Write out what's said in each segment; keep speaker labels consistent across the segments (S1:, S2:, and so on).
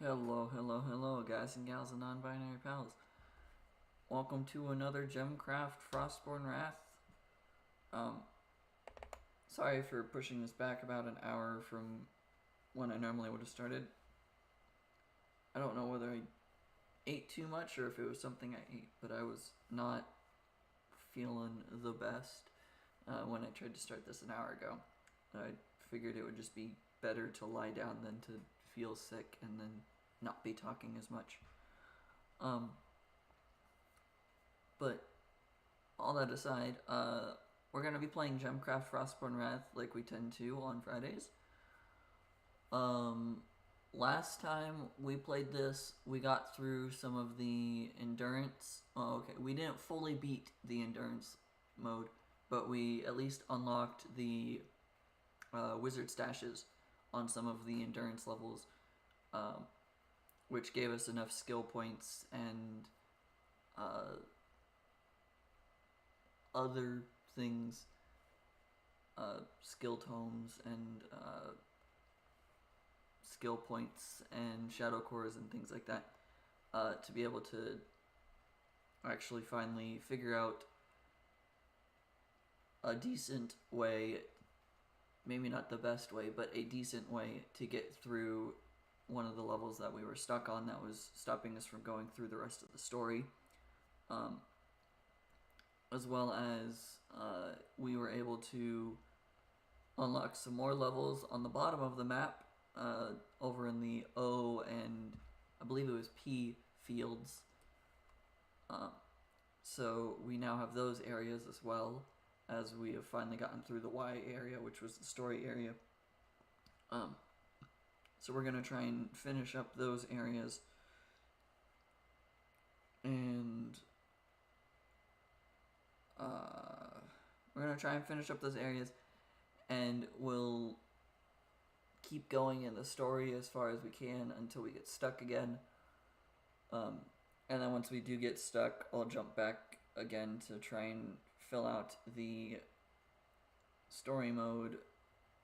S1: Hello, hello, hello, guys and gals and non-binary pals. Welcome to another Gemcraft Frostborn Wrath. Sorry for pushing this back about an hour from when I normally would have started. I don't know whether I ate too much or if it was something I ate, but I was not feeling the best when I tried to start this an hour ago. I figured it would just be better to lie down than to feel sick and then not be talking as much. But all that aside, we're going to be playing Gemcraft Frostborn Wrath like we tend to on Fridays. Last time we played this, we got through some of the endurance. Oh, okay, we didn't fully beat the endurance mode, but we at least unlocked the wizard stashes on some of the endurance levels, which gave us enough skill points and other things, skill tomes and skill points and shadow cores and things like that, to be able to actually finally figure out a decent way, maybe not the best way, but a decent way to get through one of the levels that we were stuck on that was stopping us from going through the rest of the story. As well as we were able to unlock some more levels on the bottom of the map, over in the O and I believe it was P fields. So we now have those areas as well, as we have finally gotten through the Y area, which was the story area. So we're going to try and finish up those areas, and we'll keep going in the story as far as we can until we get stuck again. And then once we do get stuck, I'll jump back again to try and fill out the story mode,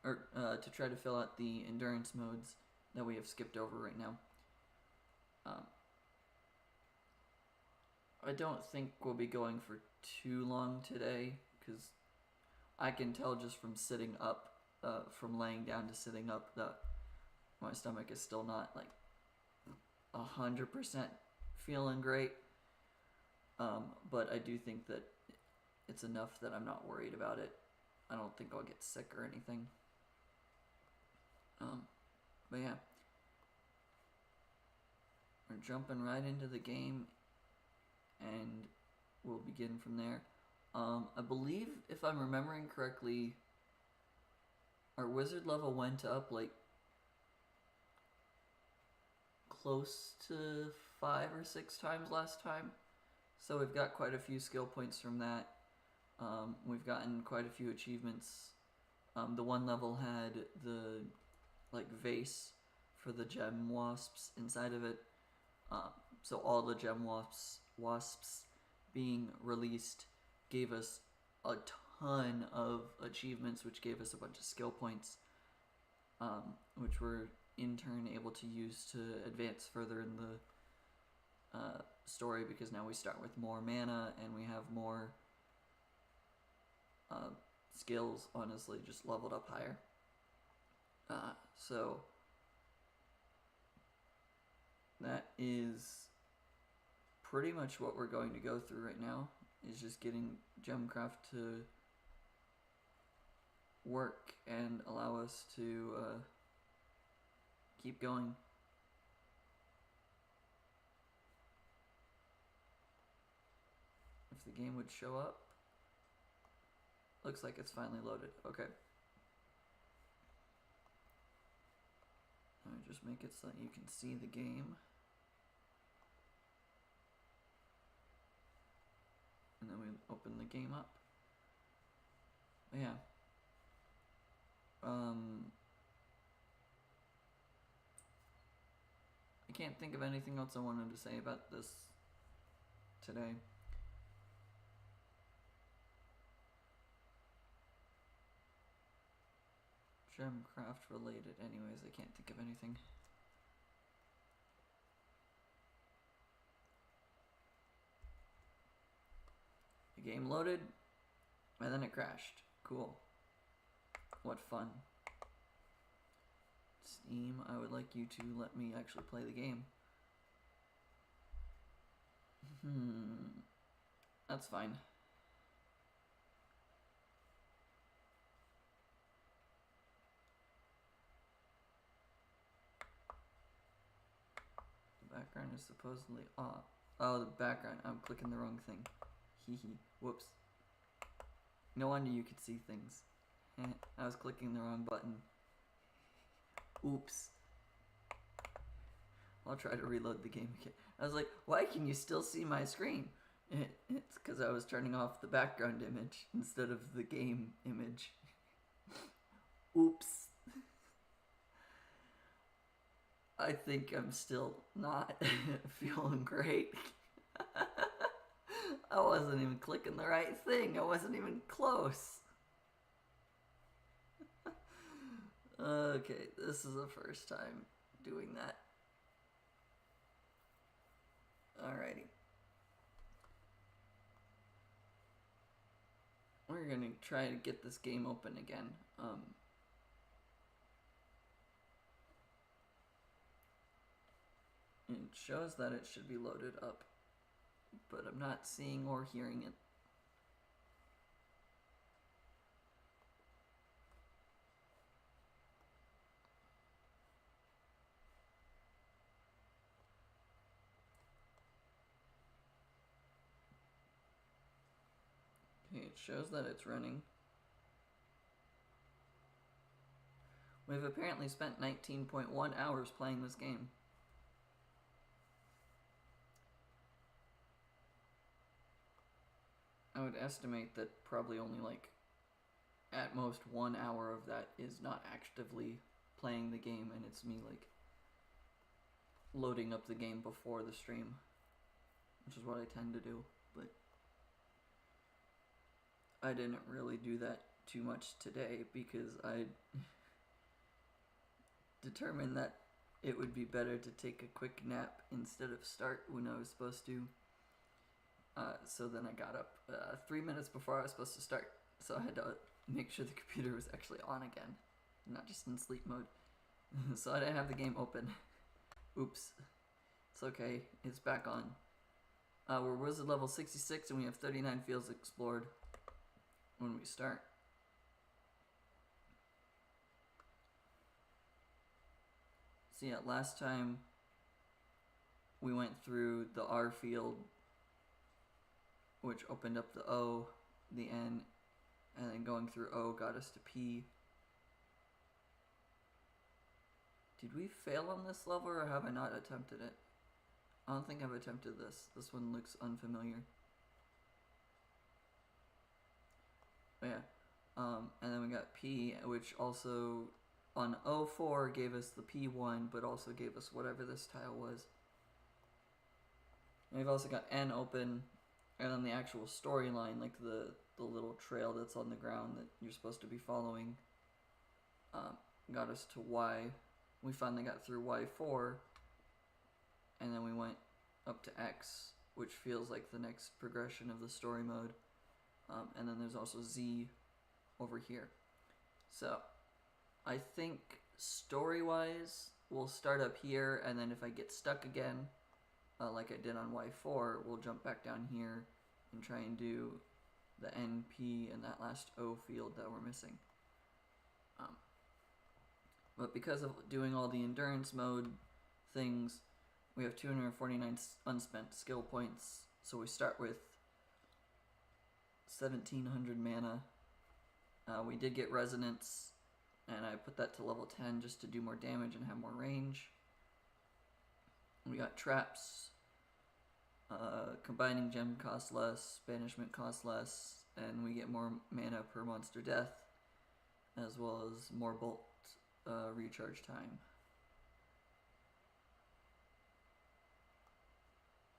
S1: or to try to fill out the endurance modes that we have skipped over right now. I don't think we'll be going for too long today, because I can tell just from sitting up, from laying down to sitting up, that my stomach is still not like 100% feeling great. But I do think that it's enough that I'm not worried about it. I don't think I'll get sick or anything. But yeah, we're jumping right into the game, and we'll begin from there. I believe, if I'm remembering correctly, our wizard level went up like close to 5 or 6 times last time, so we've got quite a few skill points from that. We've gotten quite a few achievements. The one level had the vase for the gem wasps inside of it, so all the gem wasps being released gave us a ton of achievements, which gave us a bunch of skill points, which we're in turn able to use to advance further in the story, because now we start with more mana and we have more skills, honestly, just leveled up higher. So that is pretty much what we're going to go through right now, is just getting Gemcraft to work and allow us to keep going. If the game would show up. Looks like it's finally loaded. Okay. Let me just make it so that you can see the game. And then we open the game up. Yeah. I can't think of anything else I wanted to say about this today. Gemcraft related. Anyways, I can't think of anything. The game loaded, and then it crashed. Cool. What fun. Steam, I would like you to let me actually play the game. That's fine. The background is supposedly off. Oh, the background. I'm clicking the wrong thing. Hee hee. Whoops. No wonder you could see things. I was clicking the wrong button. Oops. I'll try to reload the game again. I was like, why can you still see my screen? It's because I was turning off the background image instead of the game image. Oops. I think I'm still not feeling great. I wasn't even clicking the right thing. I wasn't even close. Okay, this is the first time doing that. Alrighty. We're gonna try to get this game open again. It shows that it should be loaded up, but I'm not seeing or hearing it. Okay, it shows that it's running. We've apparently spent 19.1 hours playing this game. I would estimate that probably only like at most 1 hour of that is not actively playing the game, and it's me like loading up the game before the stream, which is what I tend to do, but I didn't really do that too much today because I determined that it would be better to take a quick nap instead of start when I was supposed to. So then I got up 3 minutes before I was supposed to start, so I had to make sure the computer was actually on again, not just in sleep mode. So I didn't have the game open. Oops. It's okay, it's back on. We're wizard level 66 and we have 39 fields explored when we start. So yeah, last time we went through the R field, which opened up the O, the N, and then going through O got us to P. Did we fail on this level, or have I not attempted it? I don't think I've attempted this. This one looks unfamiliar. But yeah, and then we got P, which also on O4 gave us the P1, but also gave us whatever this tile was. And we've also got N open, and then the actual storyline, like the little trail that's on the ground that you're supposed to be following, got us to Y. We finally got through Y4, and then we went up to X, which feels like the next progression of the story mode. And then there's also Z over here. So I think story-wise, we'll start up here, and then if I get stuck again, like I did on Y4, we'll jump back down here and try and do the NP and that last O field that we're missing. But because of doing all the endurance mode things, we have 249 unspent skill points, so we start with 1700 mana. We did get resonance, and I put that to level 10 just to do more damage and have more range. We got traps. Combining gem costs less, banishment costs less, and we get more mana per monster death, as well as more bolt recharge time.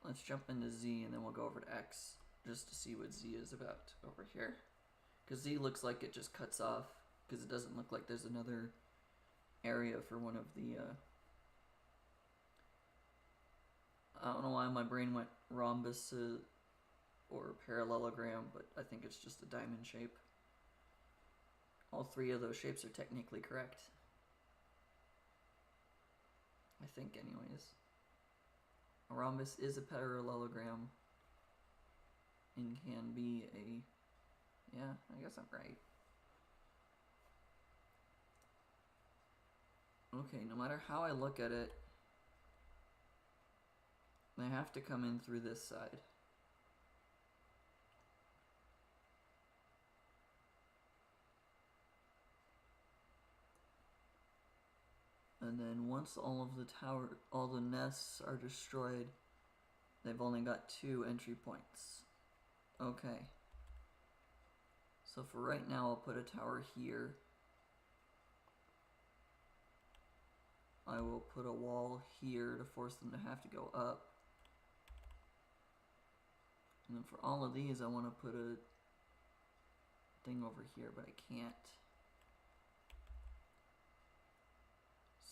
S1: Let's jump into Z and then we'll go over to X just to see what Z is about over here. Because Z looks like it just cuts off, because it doesn't look like there's another area for one of the... I don't know why my brain went rhombus or parallelogram, but I think it's just a diamond shape. All three of those shapes are technically correct. I think anyways. A rhombus is a parallelogram and can be a... Yeah, I guess I'm right. Okay, no matter how I look at it, they have to come in through this side. And then once all the nests are destroyed, they've only got 2 entry points. Okay. So for right now, I'll put a tower here. I will put a wall here to force them to have to go up. And then for all of these, I want to put a thing over here, but I can't.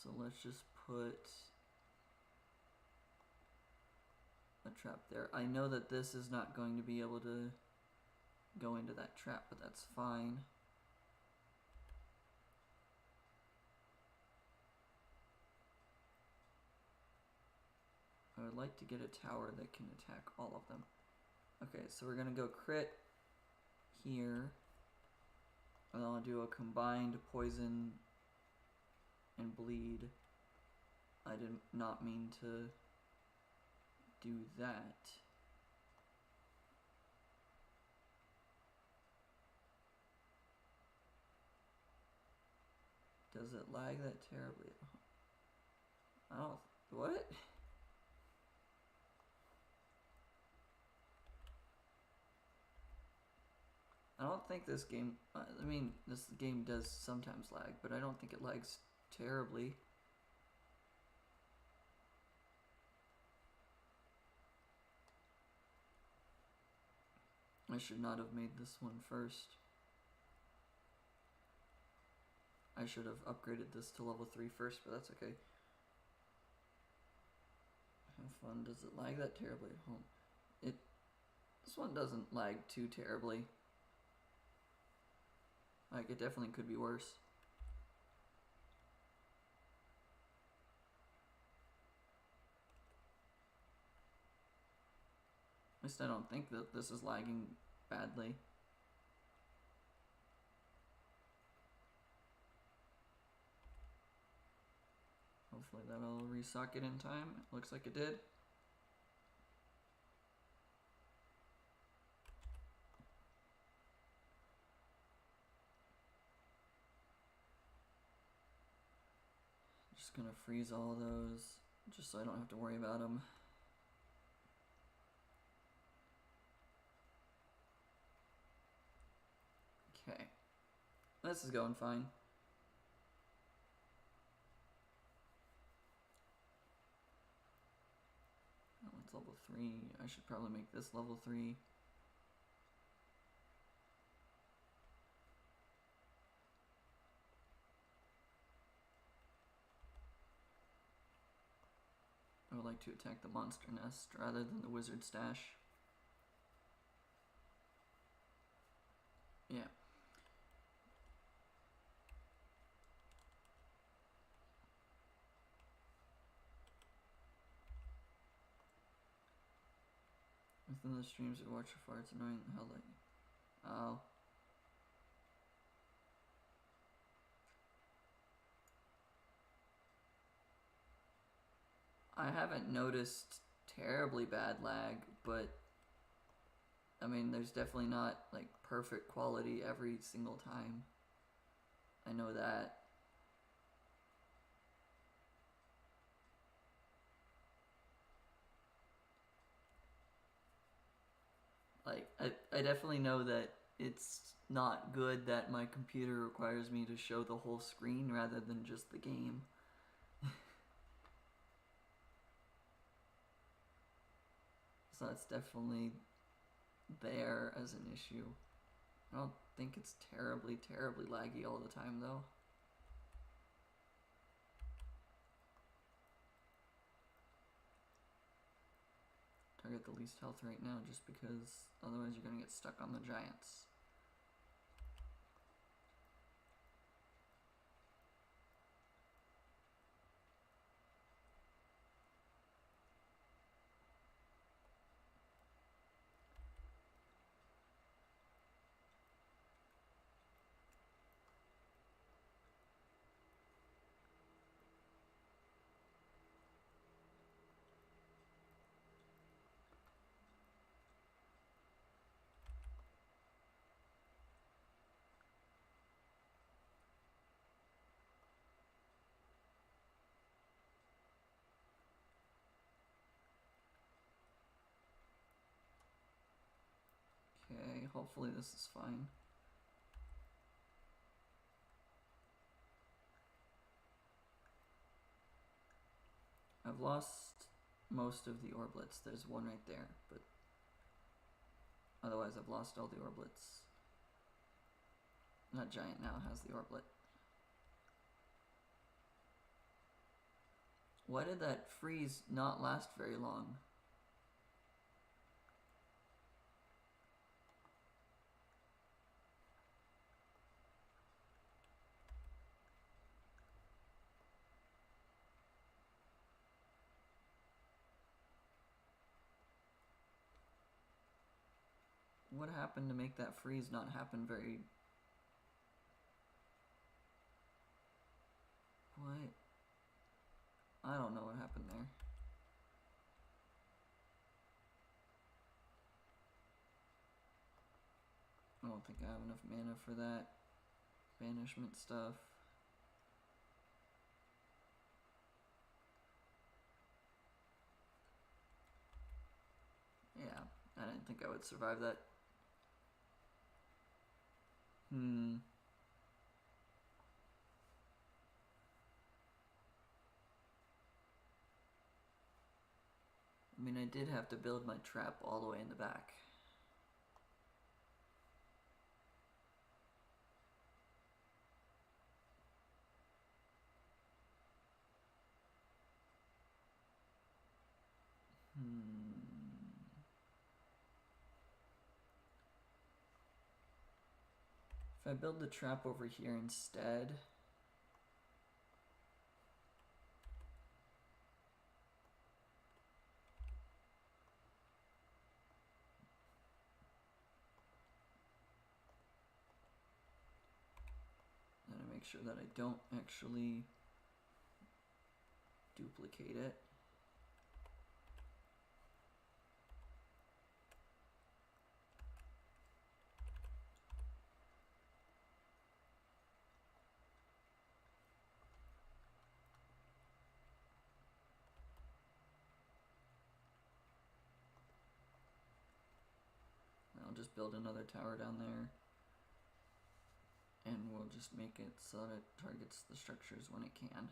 S1: So let's just put a trap there. I know that this is not going to be able to go into that trap, but that's fine. I would like to get a tower that can attack all of them. Okay, so we're gonna go crit here. And I'll do a combined poison and bleed. I did not mean to do that. Does it lag that terribly? I don't... What? I don't think this game... I mean, this game does sometimes lag, but I don't think it lags terribly. I should not have made this one first. I should have upgraded this to level 3 first, but that's okay. Have fun. Does it lag that terribly at home? This one doesn't lag too terribly. Like, it definitely could be worse. At least I don't think that this is lagging badly. Hopefully that'll resocket in time. It looks like it did. Just gonna freeze all of those, just so I don't have to worry about them. Okay. This is going fine. Oh, it's level 3. I should probably make this level 3. I would like to attack the monster nest rather than the wizard stash. Yeah. Within the streams we watch for farts annoying the hell like. Oh. I haven't noticed terribly bad lag, but I mean, there's definitely not like perfect quality every single time. I know that. Like, I definitely know that it's not good that my computer requires me to show the whole screen rather than just the game. So that's definitely there as an issue. I don't think it's terribly laggy all the time though. target the least health right now, just because otherwise you're gonna get stuck on the giants. Okay, hopefully this is fine. I've lost most of the orblets. There's one right there, but otherwise I've lost all the orblets. That giant now has the orblet. Why did that freeze not last very long? What happened to make that freeze not happen very... What? I don't know what happened there. I don't think I have enough mana for that banishment stuff. Yeah, I didn't think I would survive that. I mean, I did have to build my trap all the way in the back. If I build the trap over here instead... Make sure that I don't actually duplicate it. I'll just build another tower down there. And we'll just make it so that it targets the structures when it can.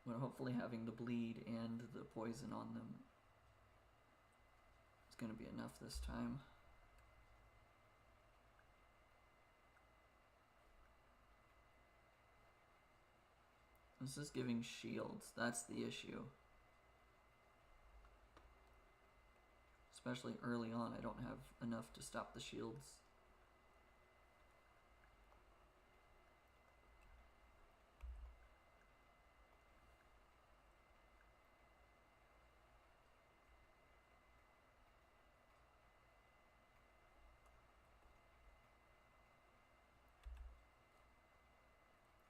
S1: But hopefully having the bleed and the poison on them is going to be enough this time. This is giving shields, that's the issue. Especially early on, I don't have enough to stop the shields.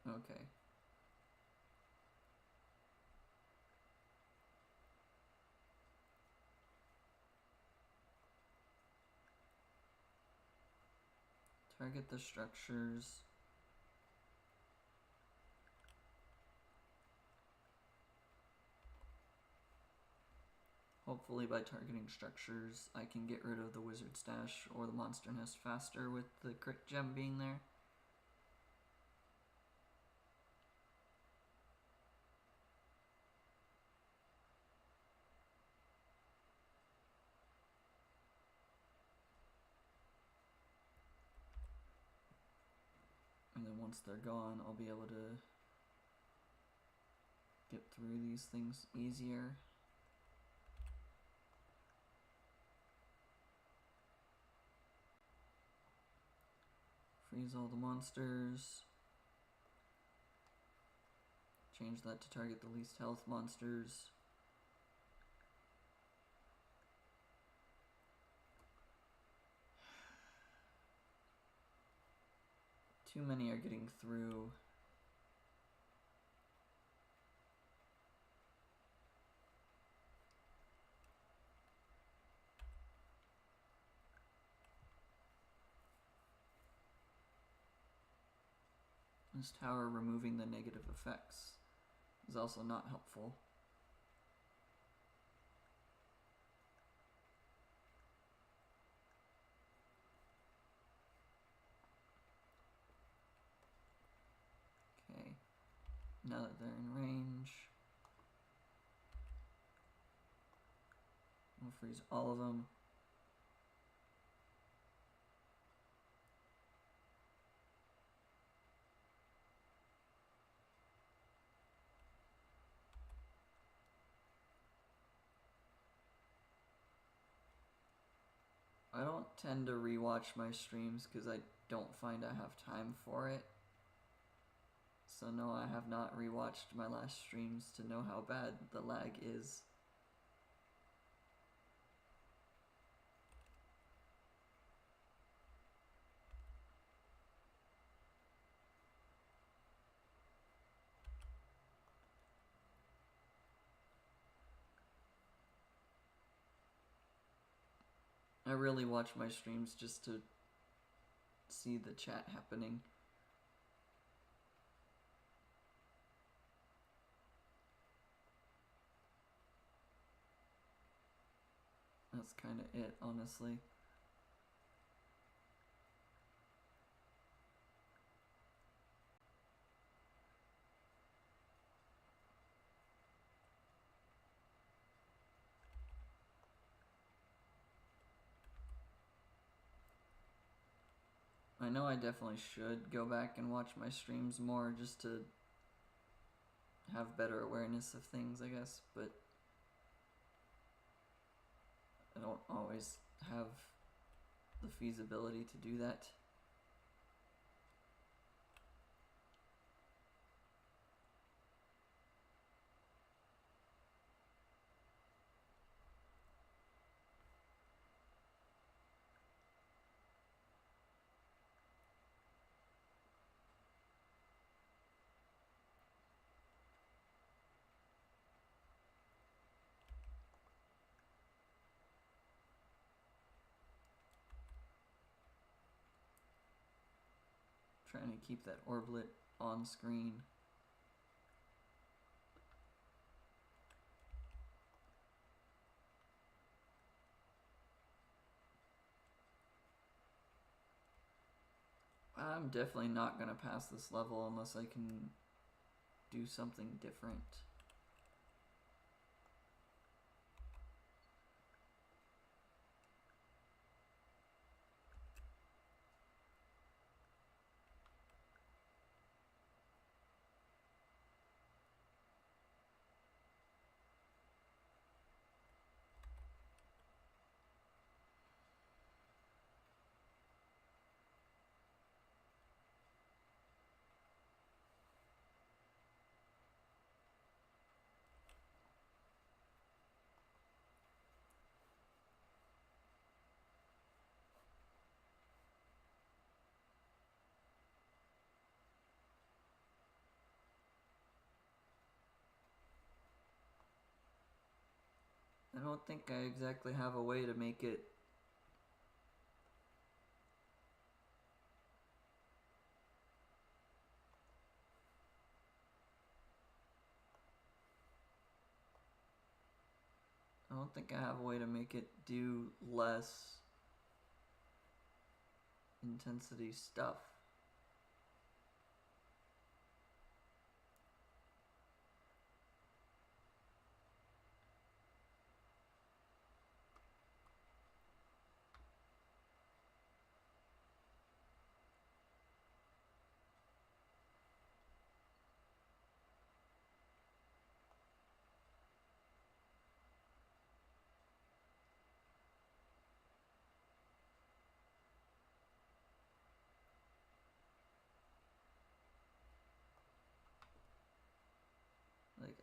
S1: Okay. Target the structures. Hopefully by targeting structures, I can get rid of the wizard stash or the monster nest faster with the crit gem being there. And then once they're gone, I'll be able to get through these things easier. Freeze all the monsters. Change that to target the least health monsters. Too many are getting through. This tower removing the negative effects is also not helpful. Okay, now that they're in range, we'll freeze all of them. I don't tend to rewatch my streams because I don't find I have time for it. So no, I have not rewatched my last streams to know how bad the lag is. I really watch my streams just to see the chat happening. That's kind of it, honestly. I know I definitely should go back and watch my streams more just to have better awareness of things, I guess, but I don't always have the feasibility to do that. Trying to keep that orblet on screen. I'm definitely not going to pass this level unless I can do something different. I don't think I exactly have a way to make it do less intensity stuff.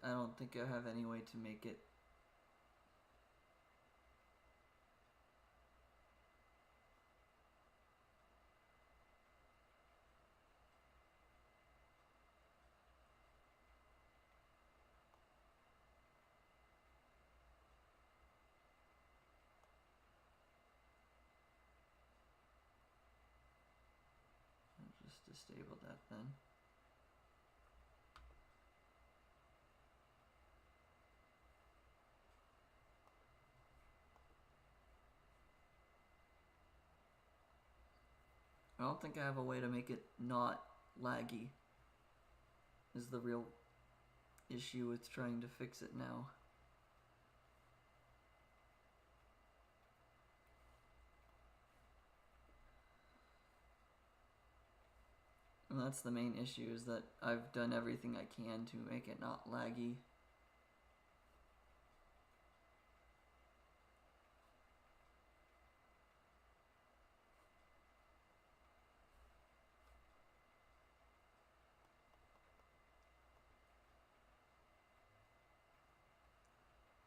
S1: I don't think I have any way to make it. I'll just disable that then. I don't think I have a way to make it not laggy, is the real issue with trying to fix it now. And that's the main issue, is that I've done everything I can to make it not laggy.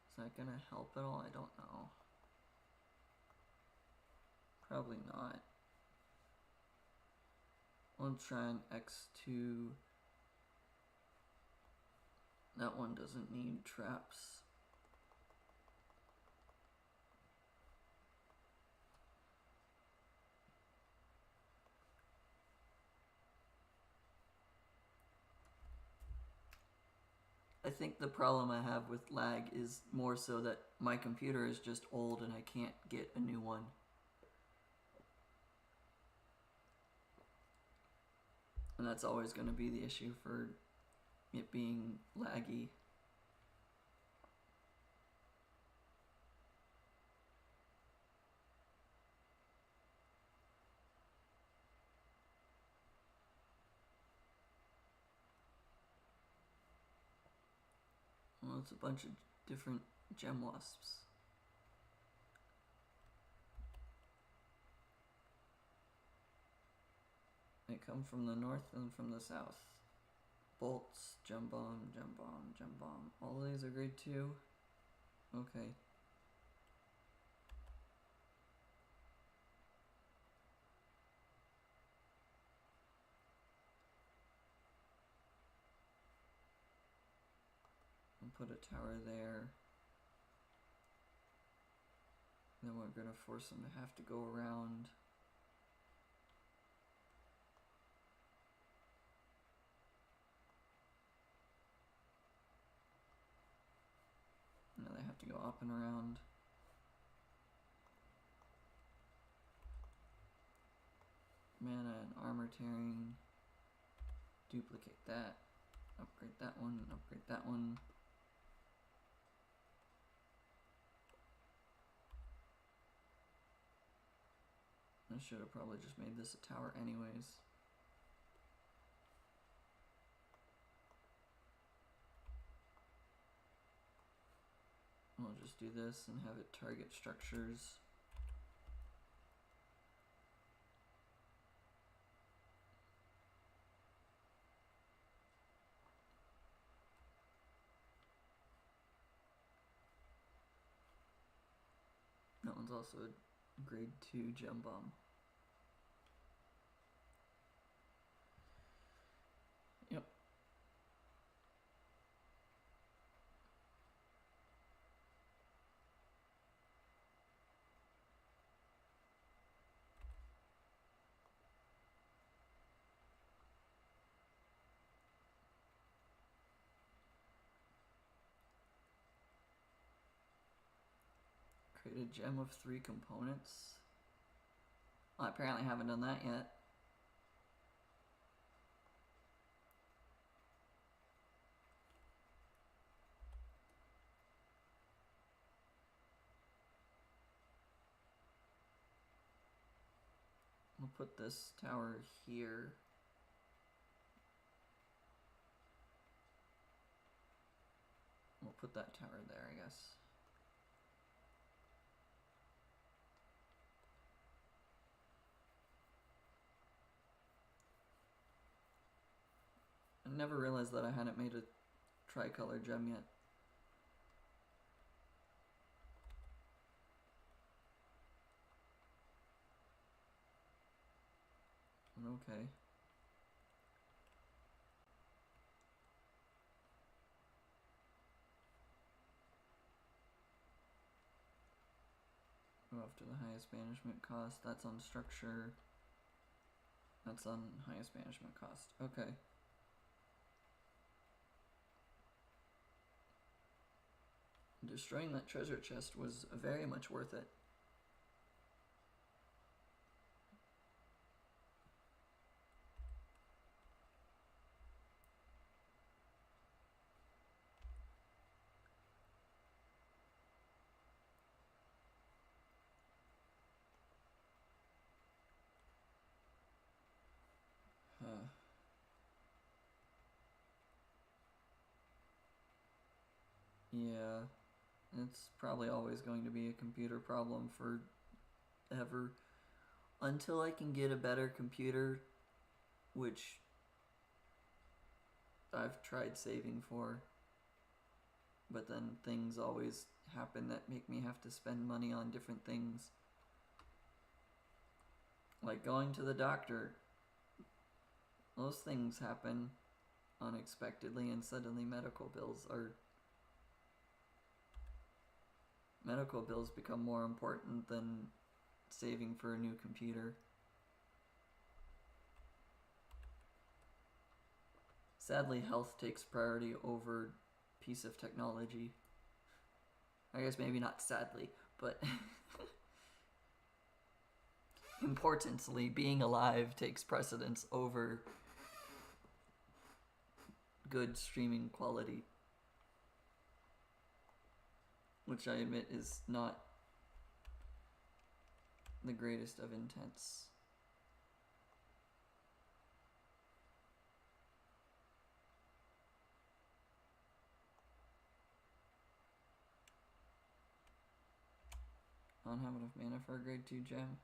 S1: Is that gonna help at all? I don't know. Probably not. We'll try an X2. That one doesn't need traps. I think the problem I have with lag is more so that my computer is just old and I can't get a new one. And that's always going to be the issue for it being laggy. Well, it's a bunch of different gem wasps. They come from the north and from the south. Bolts, gem bomb, gem bomb, gem bomb. All of these are grade 2. Okay. I'll put a tower there. Then we're gonna force them to have to go around. Now they have to go up and around. Mana and armor tearing. Duplicate that. Upgrade that one, upgrade that one. I should have probably just made this a tower anyways. We'll just do this and have it target structures. That one's also a grade 2 gem bomb. Yep. Create a gem of 3 components. Well, I apparently haven't done that yet. We'll put this tower here. We'll put that tower there, I guess. I never realized that I hadn't made a tricolor gem yet. Okay. Go after the highest banishment cost. That's on structure. That's on highest banishment cost. Okay. Destroying that treasure chest was very much worth it. Yeah, it's probably always going to be a computer problem forever. Until I can get a better computer, which I've tried saving for. But then things always happen that make me have to spend money on different things. Like going to the doctor. Those things happen unexpectedly, and suddenly medical bills become more important than saving for a new computer. Sadly, health takes priority over piece of technology. I guess maybe not sadly, but importantly, being alive takes precedence over good streaming quality, which I admit is not the greatest of intents. I don't have enough mana for a grade 2 gem.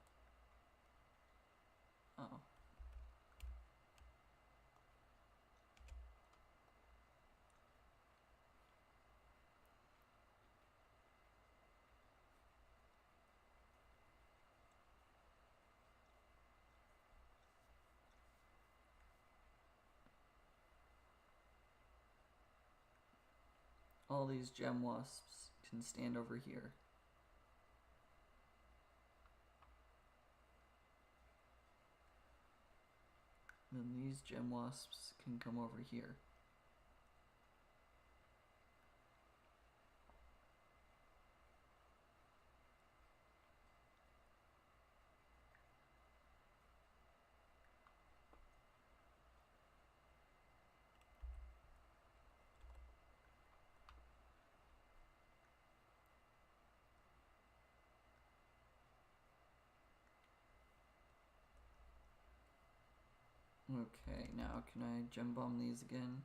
S1: Oh. All these gem wasps can stand over here. And then these gem wasps can come over here. Okay, now can I gem bomb these again?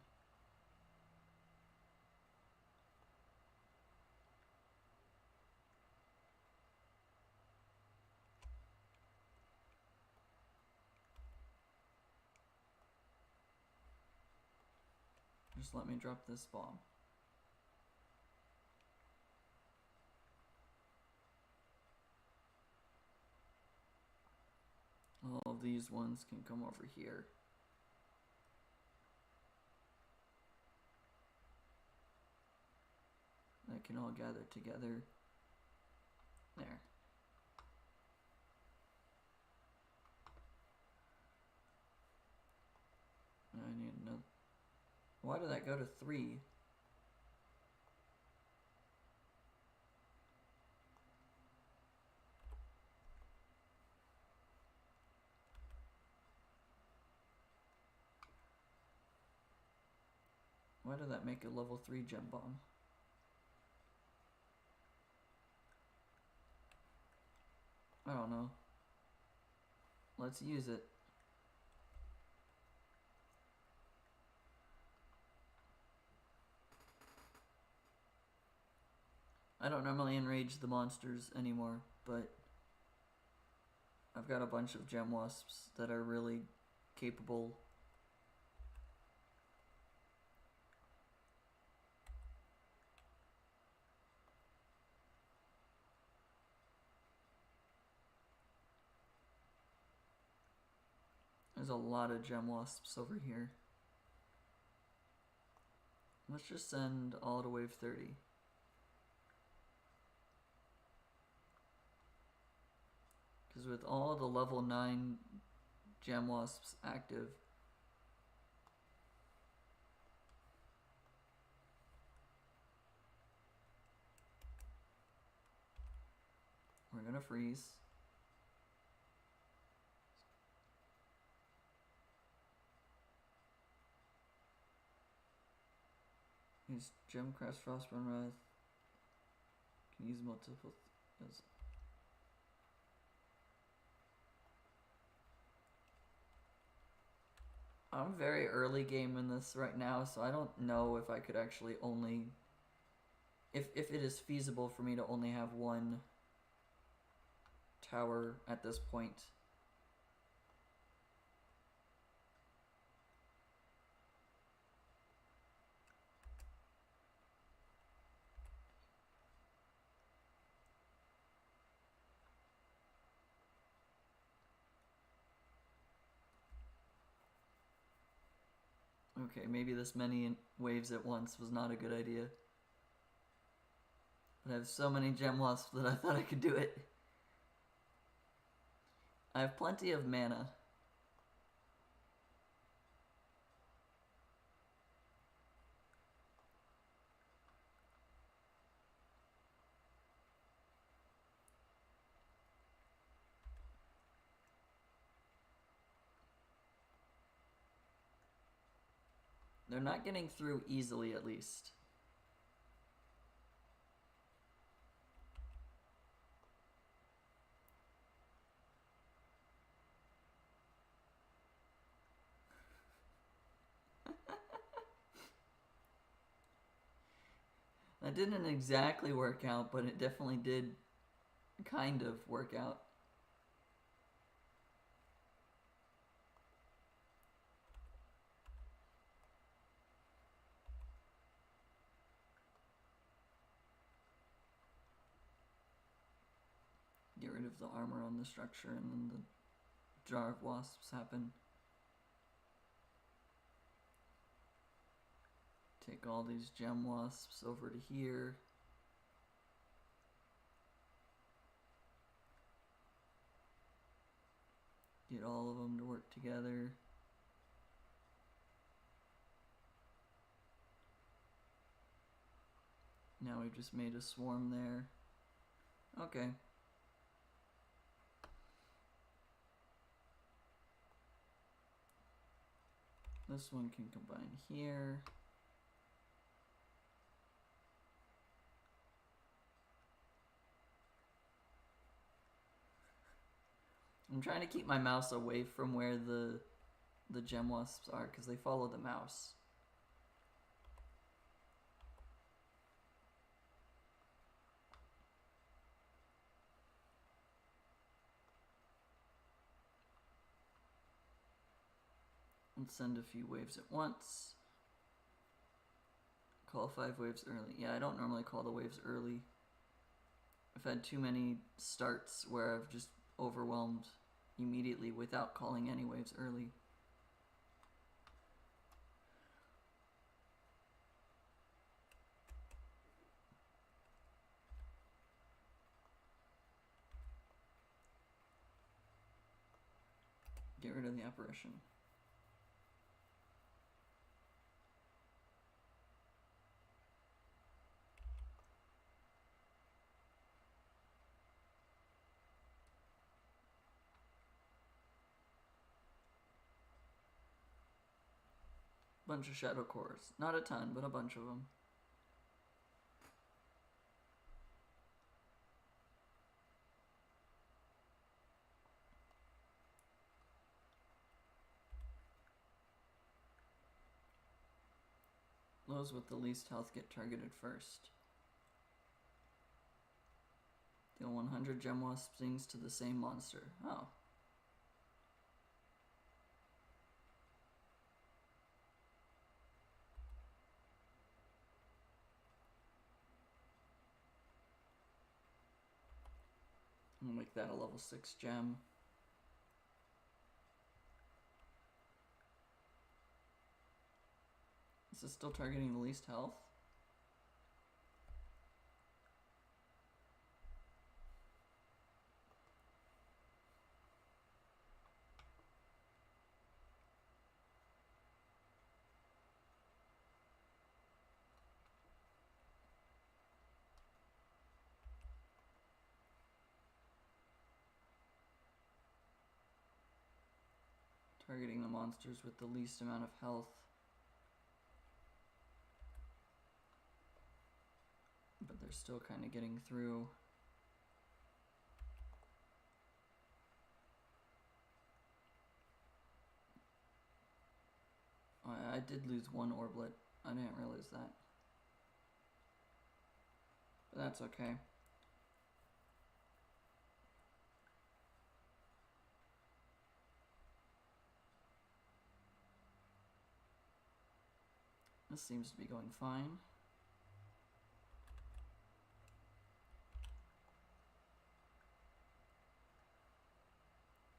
S1: Just let me drop this bomb. All of these ones can come over here. They can all gather together. There. I need another. Why did that go to 3? Why did that make a level 3 gem bomb? I don't know. Let's use it. I don't normally enrage the monsters anymore, but I've got a bunch of gem wasps that are really capable. There's a lot of gem wasps over here. Let's just send all to wave 30. Because with all the level 9 gem wasps active, we're gonna freeze. Use Gemcraft, Frostborn Wrath. Can use multiple. I'm very early game in this right now, so I don't know if I could actually only... If it is feasible for me to only have one tower at this point. Okay, maybe this many waves at once was not a good idea. But I have so many gem wasps that I thought I could do it. I have plenty of mana. They're not getting through easily, at least. That didn't exactly work out, but it definitely did kind of work out. Get rid of the armor on the structure, and then the jar of wasps happen. Take all these gem wasps over to here. Get all of them to work together. Now we've just made a swarm there. Okay. This one can combine here. I'm trying to keep my mouse away from where the gem wasps are because they follow the mouse. Let's send a few waves at once. Call 5 waves early. Yeah, I don't normally call the waves early. I've had too many starts where I've just overwhelmed immediately without calling any waves early. Get rid of the apparition. Bunch of shadow cores. Not a ton, but a bunch of them. Those with the least health get targeted first. Deal 100 gem wasp stings to the same monster. Oh. I'll make that a level 6 gem. Is this still targeting the least health? Targeting the monsters with the least amount of health. But they're still kind of getting through. I did lose one orblet. I didn't realize that. But that's okay. This seems to be going fine.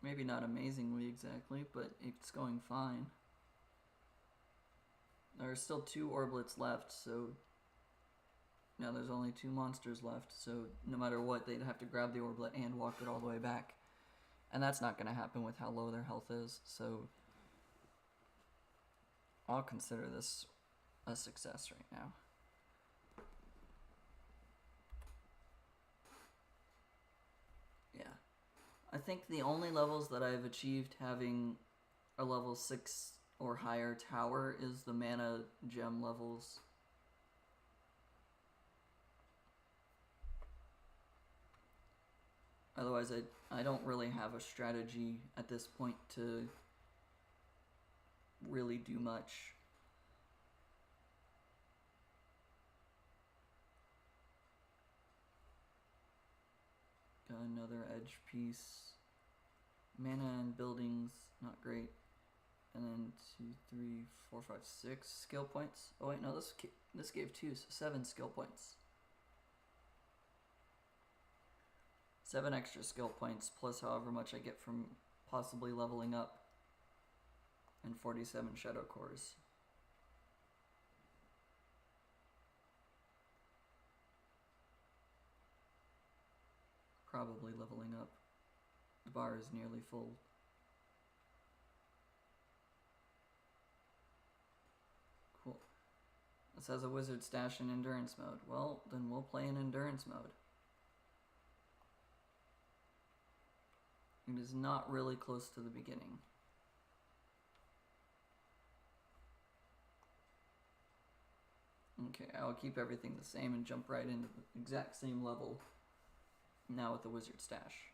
S1: Maybe not amazingly exactly, but it's going fine. There are still 2 orblets left, so now there's only 2 monsters left, so no matter what, they'd have to grab the orblet and walk it all the way back. And that's not going to happen with how low their health is, so I'll consider this a success right now. Yeah. I think the only levels that I've achieved having a level 6 or higher tower is the mana gem levels. Otherwise, I don't really have a strategy at this point to really do much. Got another edge piece. Mana and buildings, not great. And then 2, 3, 4, 5, 6 skill points. Oh wait, no, this gave 2, so 7 skill points. 7 extra skill points, plus however much I get from possibly leveling up. And 47 shadow cores. Probably leveling up. The bar is nearly full. Cool. This has a wizard stash in endurance mode. Well, then we'll play in endurance mode. It is not really close to the beginning. Okay, I'll keep everything the same and jump right into the exact same level now with the wizard stash.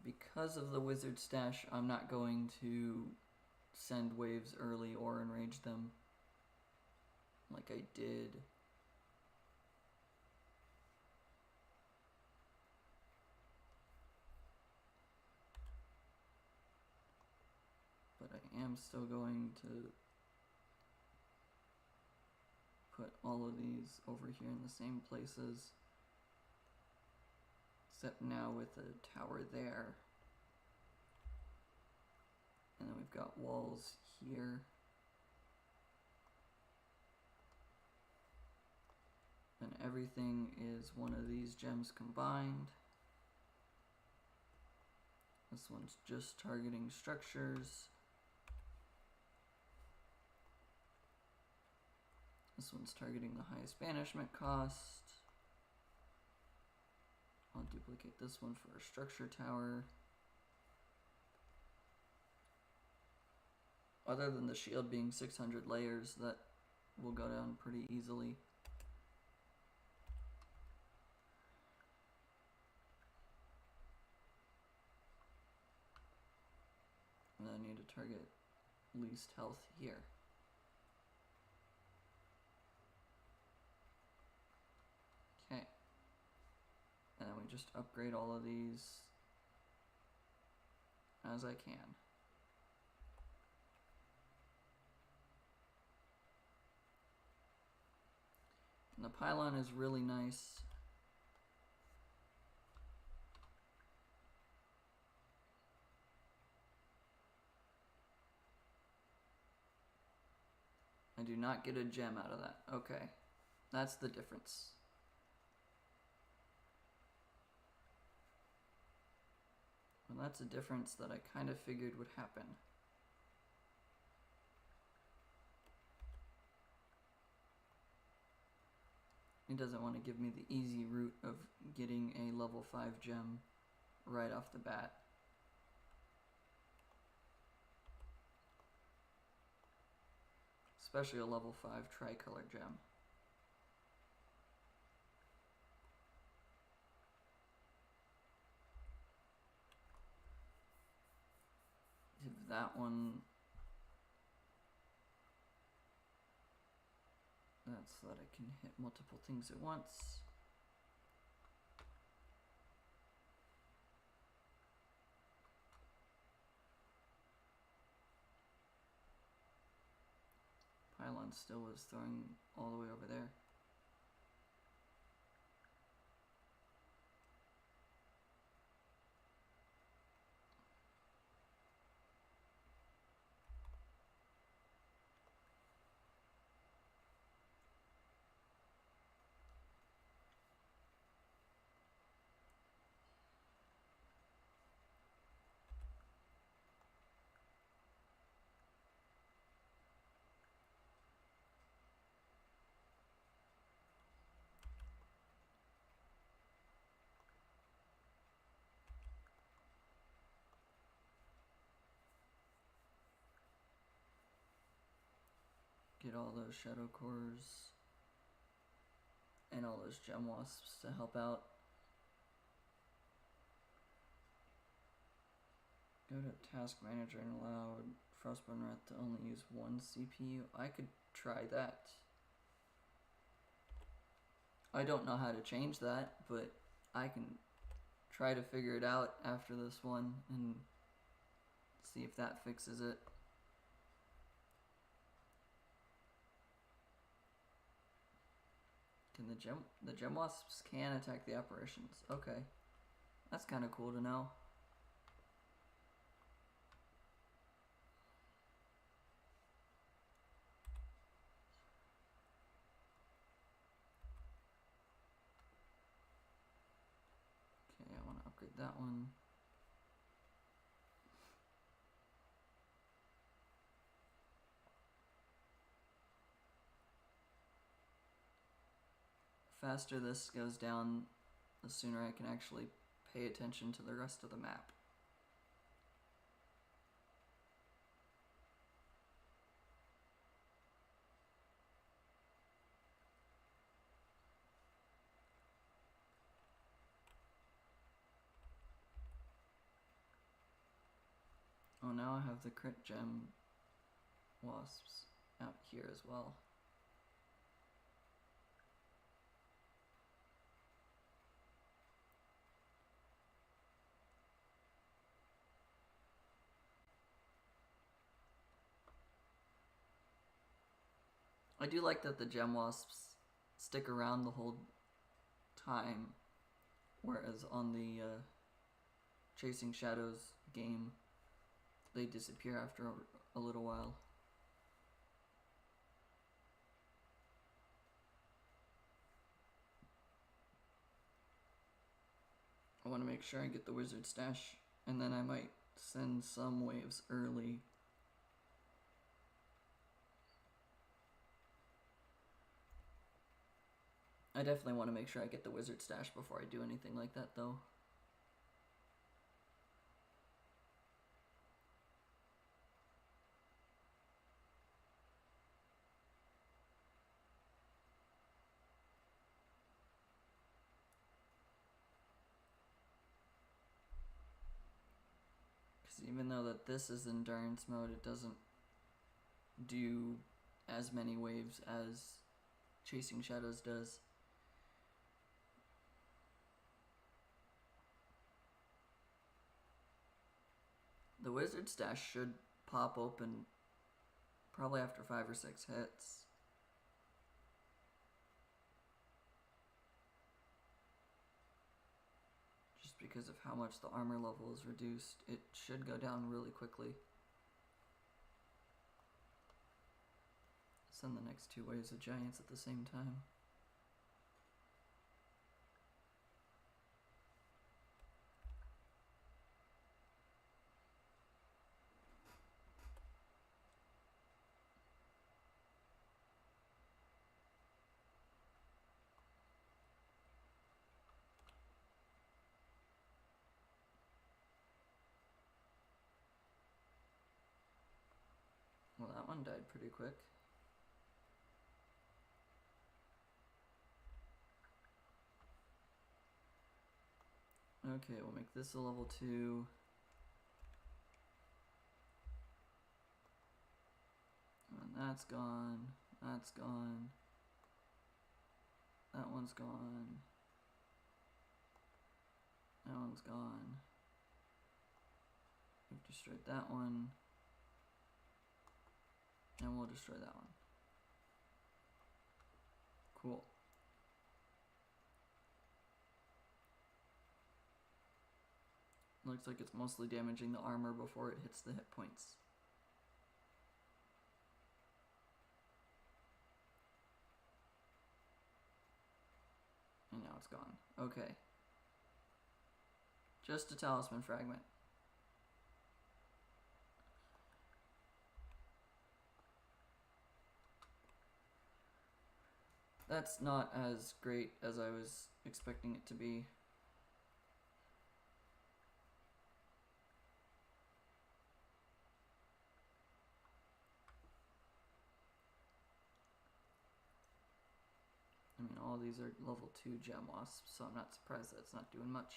S1: Because of the wizard stash, I'm not going to send waves early or enrage them like I did. But I am still going to put all of these over here in the same places, except now with a tower there. And then we've got walls here. And everything is one of these gems combined. This one's just targeting structures. This one's targeting the highest banishment cost. I'll duplicate this one for a structure tower. Other than the shield being 600 layers, that will go down pretty easily. And I need to target least health here. Okay. And then we just upgrade all of these as I can. And the pylon is really nice I do not get a gem out of that. Okay. That's the difference. Well, that's a difference that I kind of figured would happen. It doesn't want to give me the easy route of getting a level 5 gem right off the bat. Especially a level 5 tricolor gem. Give that one. That's so that I can hit multiple things at once. Pylon still was throwing all the way over there. Get all those shadow cores and all those gem wasps to help out. Go to task manager and allow Frostborn Wrath to only use one CPU. I could try that. I don't know how to change that, but I can try to figure it out after this one and see if that fixes it. Can the gem wasps can attack the apparitions. Okay. That's kind of cool to know. Okay, I want to upgrade that one. The faster this goes down, the sooner I can actually pay attention to the rest of the map. Oh, now I have the crit gem wasps out here as well. I do like that the gem wasps stick around the whole time, whereas on the Chasing Shadows game, they disappear after a little while. I want to make sure I get the wizard stash, and then I might send some waves early. I definitely want to make sure I get the wizard stash before I do anything like that, though. Because even though that this is endurance mode, it doesn't do as many waves as Chasing Shadows does. The wizard stash should pop open probably after 5 or 6 hits. Just because of how much the armor level is reduced, it should go down really quickly. Send the next 2 waves of giants at the same time. Well, that one died pretty quick. Okay, we'll make this a level 2. And that's gone. That's gone. That one's gone. That one's gone. We've destroyed that one. And we'll destroy that one. Cool. Looks like it's mostly damaging the armor before it hits the hit points. And now it's gone. Okay. Just a talisman fragment. That's not as great as I was expecting it to be. I mean, all these are level 2 gem wasps, so I'm not surprised that it's not doing much.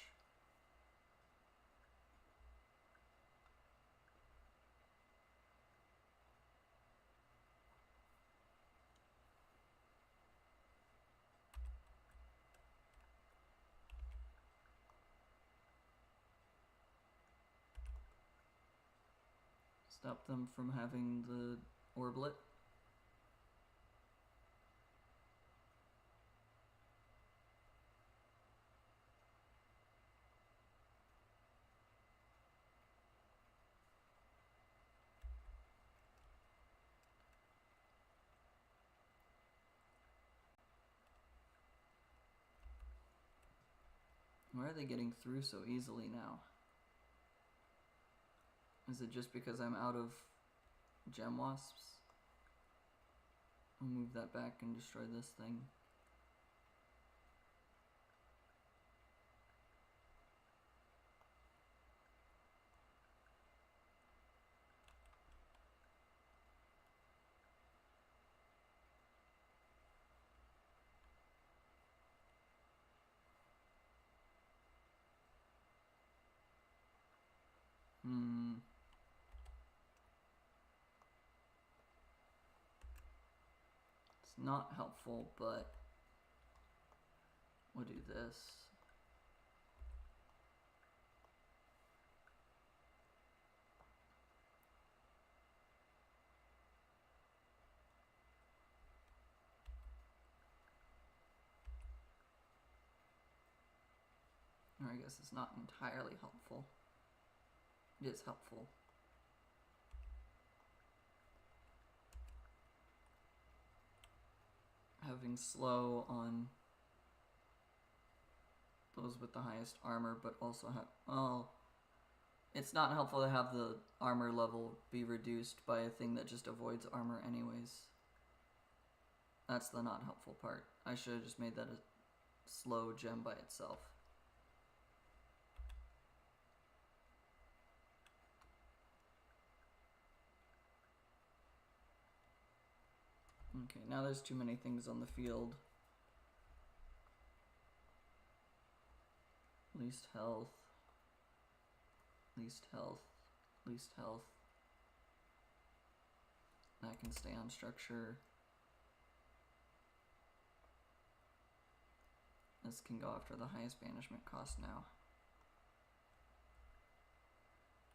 S1: Stop them from having the orblet. Why are they getting through so easily now? Is it just because I'm out of gem wasps? I'll move that back and destroy this thing. It's not helpful, but we'll do this. Or I guess it's not entirely helpful. It is helpful. Having slow on those with the highest armor, but also have, well, it's not helpful to have the armor level be reduced by a thing that just avoids armor anyways. That's the not helpful part. I should have just made that a slow gem by itself. Okay, now there's too many things on the field. Least health. Least health. Least health. That can stay on structure. This can go after the highest banishment cost now.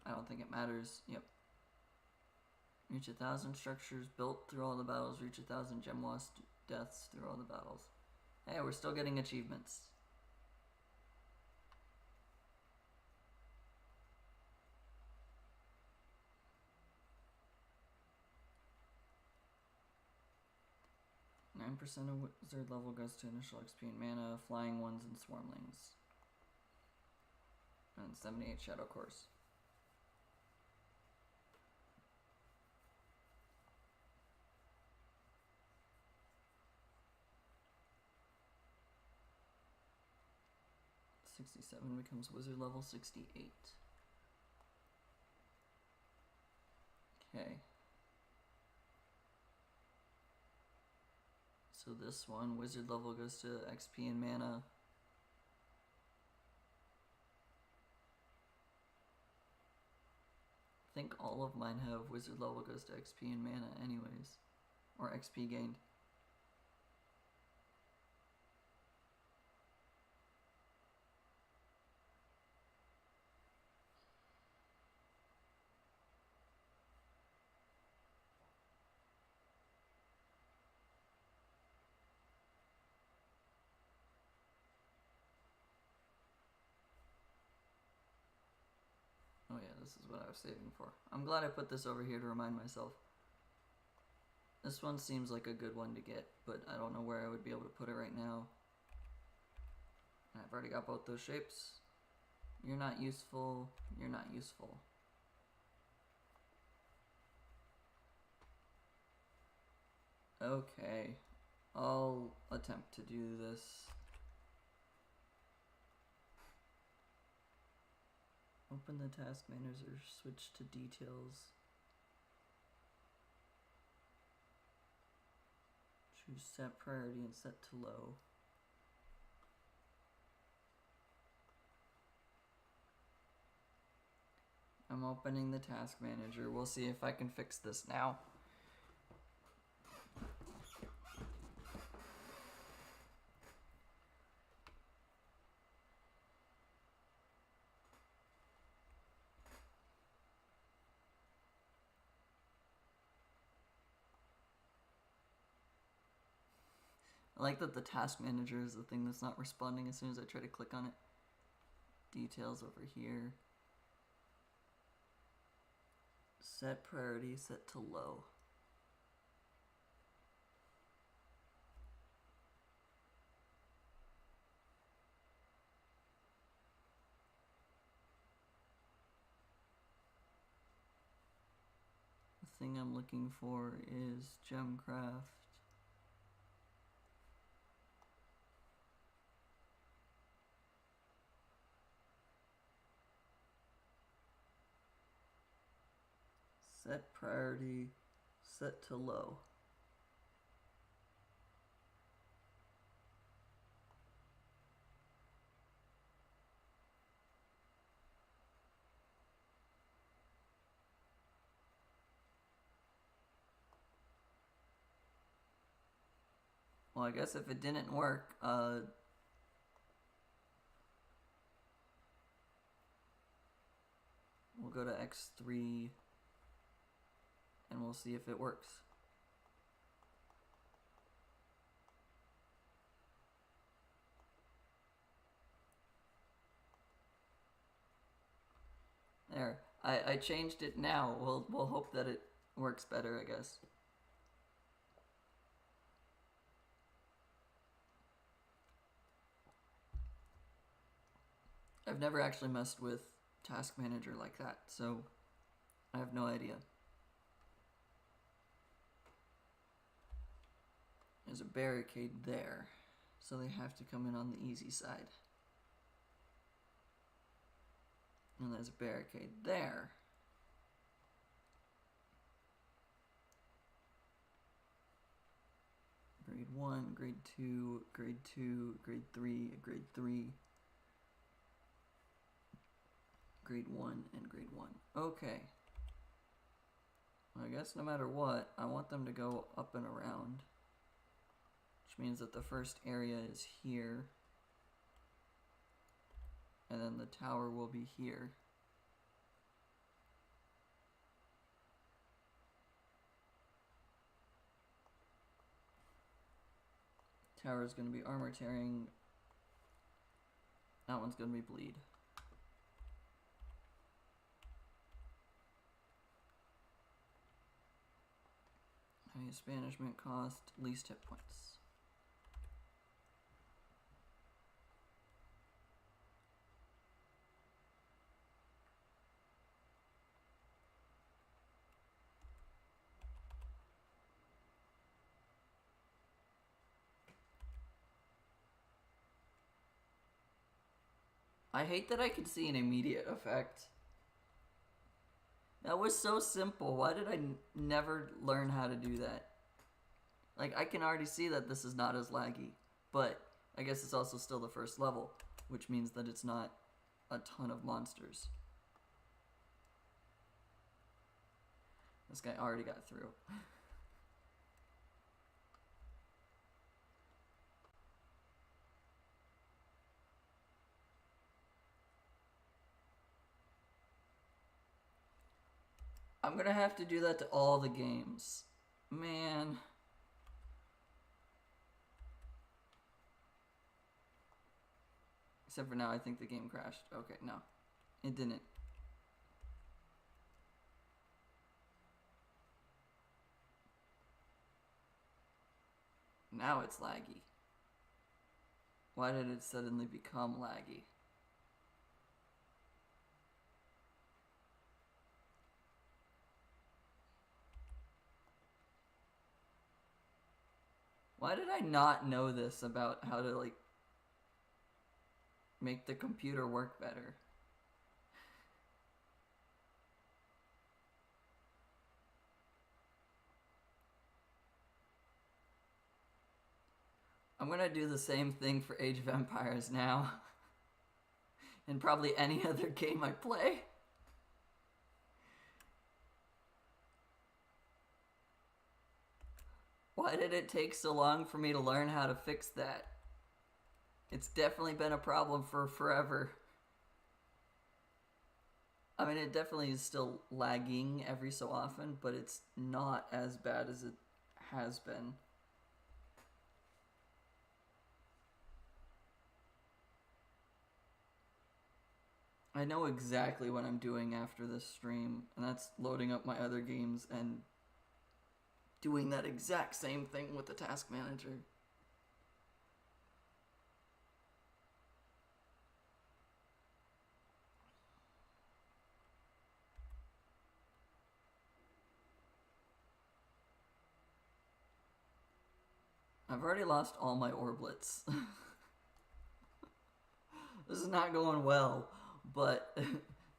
S1: I don't think it matters. Yep. Reach 1,000 structures built through all the battles. Reach 1,000 gem wasp deaths through all the battles. Hey, we're still getting achievements. 9% of wizard level goes to initial XP and mana, flying ones and swarmlings. And 78 shadow cores. $67 becomes wizard level 68. Okay. So this one, wizard level goes to XP and mana. I think all of mine have wizard level goes to XP and mana anyways. Or XP gained. Oh yeah, this is what I was saving for. I'm glad I put this over here to remind myself. This one seems like a good one to get, but I don't know where I would be able to put it right now. I've already got both those shapes. You're not useful. You're not useful. Okay. I'll attempt to do this. Open the task manager, switch to details. Choose set priority and set to low. I'm opening the task manager. We'll see if I can fix this now. I like that the task manager is the thing that's not responding as soon as I try to click on it. Details over here. Set priority, set to low. The thing I'm looking for is Gemcraft. Set priority, set to low. Well, I guess if it didn't work, we'll go to X3 and we'll see if it works. There, I changed it now. We'll hope that it works better, I guess. I've never actually messed with Task Manager like that, so I have no idea. There's a barricade there, so they have to come in on the easy side. And there's a barricade there. Grade 1, grade 2, grade 2, grade 3, grade 3. Grade 1 and grade 1. Okay. Well, I guess no matter what, I want them to go up and around. Which means that the first area is here. And then the tower will be here. Tower is going to be armor tearing. That one's going to be bleed. Highest banishment cost, least hit points. I hate that I could see an immediate effect. That was so simple. Why did I never learn how to do that? Like, I can already see that this is not as laggy, but I guess it's also still the first level, which means that it's not a ton of monsters. This guy already got through. I'm gonna have to do that to all the games. Man. Except for now, I think the game crashed. Okay, no. It didn't. Now it's laggy. Why did it suddenly become laggy? Why did I not know this about how to, like, make the computer work better? I'm gonna do the same thing for Age of Empires now. And probably any other game I play. Why did it take so long for me to learn how to fix that? It's definitely been a problem for forever. I mean, it definitely is still lagging every so often, but it's not as bad as it has been. I know exactly what I'm doing after this stream, and that's loading up my other games and doing that exact same thing with the task manager. I've already lost all my orblets. This is not going well, but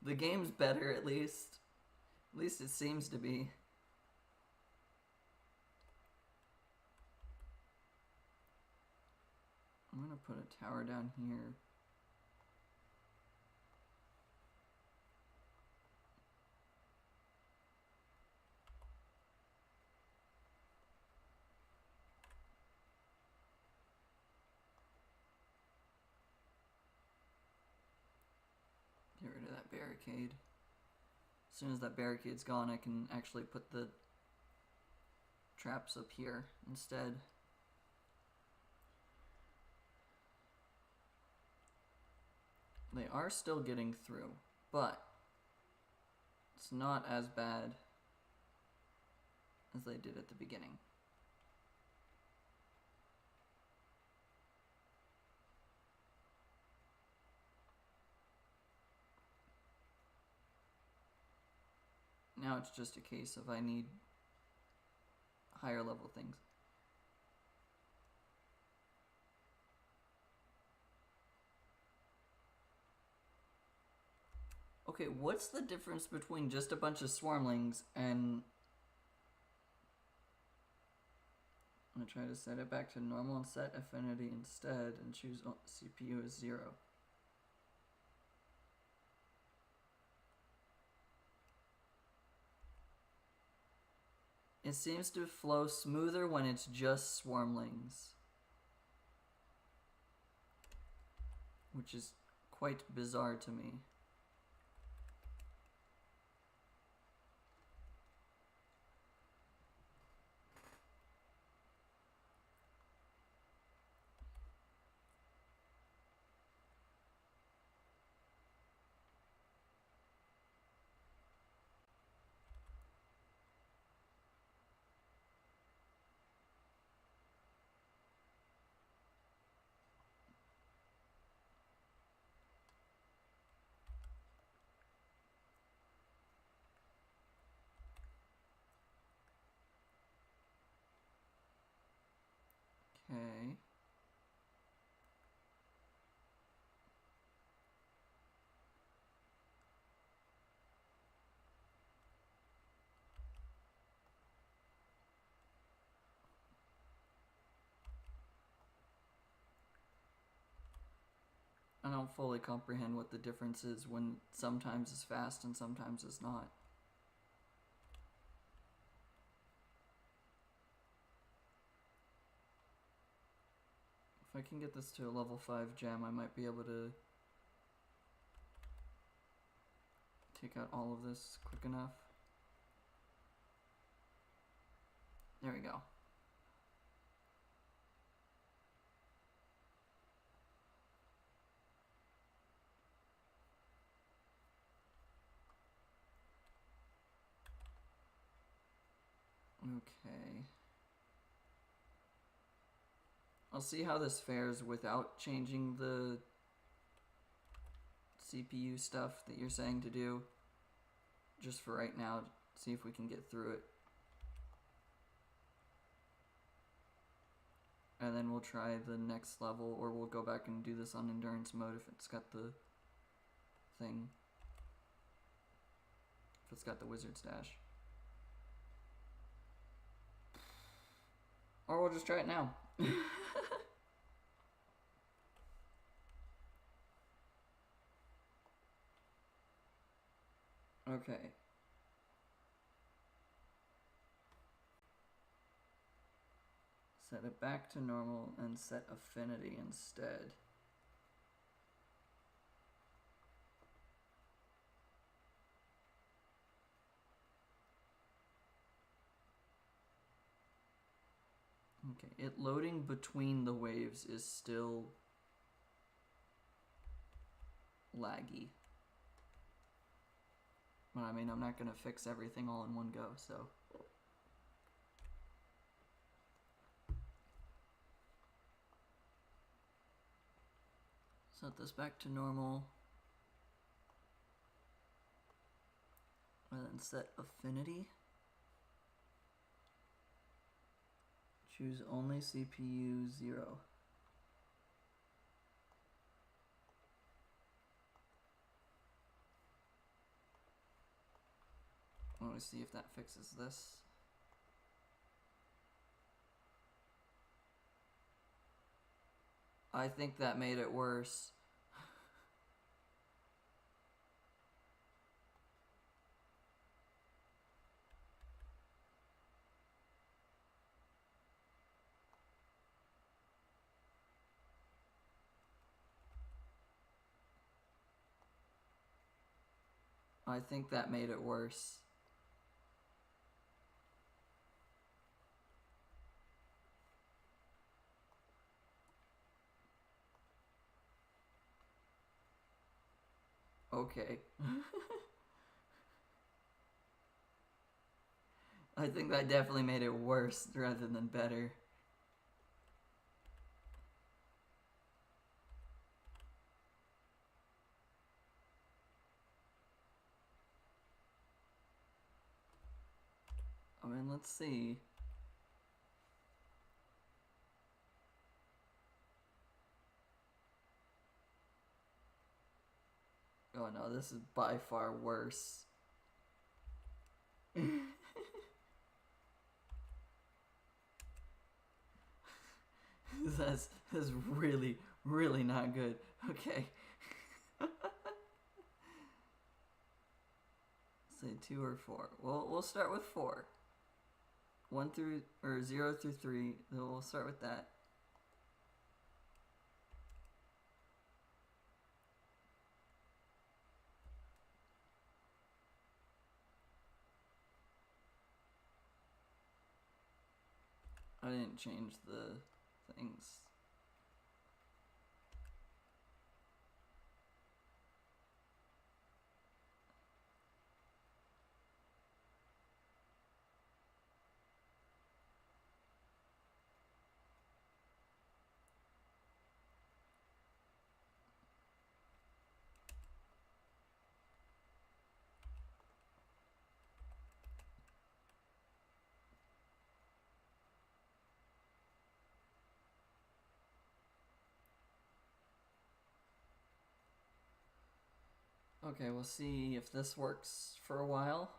S1: the game's better at least. At least it seems to be. I'm gonna put a tower down here. Get rid of that barricade. As soon as that barricade's gone, I can actually put the traps up here instead. They are still getting through, but it's not as bad as they did at the beginning. Now it's just a case of I need higher level things. Okay, what's the difference between just a bunch of swarmlings and... I'm gonna try to set it back to normal and set affinity instead and choose CPU as 0. It seems to flow smoother when it's just swarmlings, which is quite bizarre to me. I don't fully comprehend what the difference is when sometimes it's fast and sometimes it's not. If I can get this to a level 5 gem, I might be able to take out all of this quick enough. There we go. Okay. I'll see how this fares without changing the CPU stuff that you're saying to do. Just for right now, see if we can get through it. And then we'll try the next level, or we'll go back and do this on endurance mode if it's got the thing. If it's got the wizard stash. Or we'll just try it now. Okay. Set it back to normal and set affinity instead. Okay, it loading between the waves is still laggy. But I mean, I'm not gonna fix everything all in one go, so. Set this back to normal. And then set affinity. Choose only CPU 0. I want to see if that fixes this. I think that made it worse. I think that made it worse. Okay. I think that definitely made it worse rather than better. I mean, let's see. Oh no, this is by far worse. That's really, really not good. Okay. Say 2 or 4. Well, we'll start with 4. 1 through, or 0 through 3. Then we'll start with that. I didn't change the things. Okay, we'll see if this works for a while.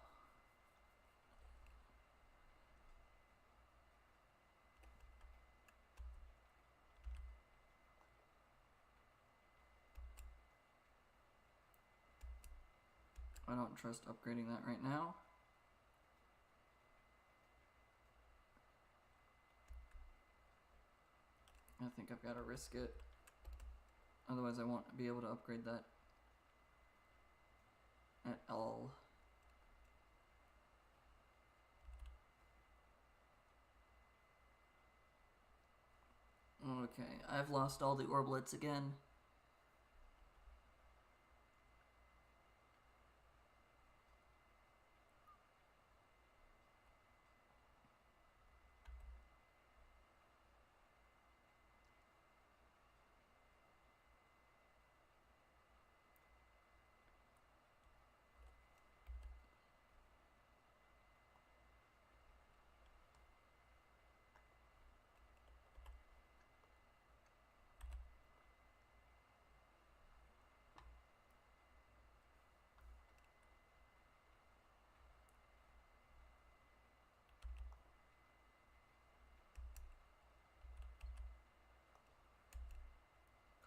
S1: I don't trust upgrading that right now. I think I've got to risk it. Otherwise I won't be able to upgrade that at all. Okay, I've lost all the orblets again.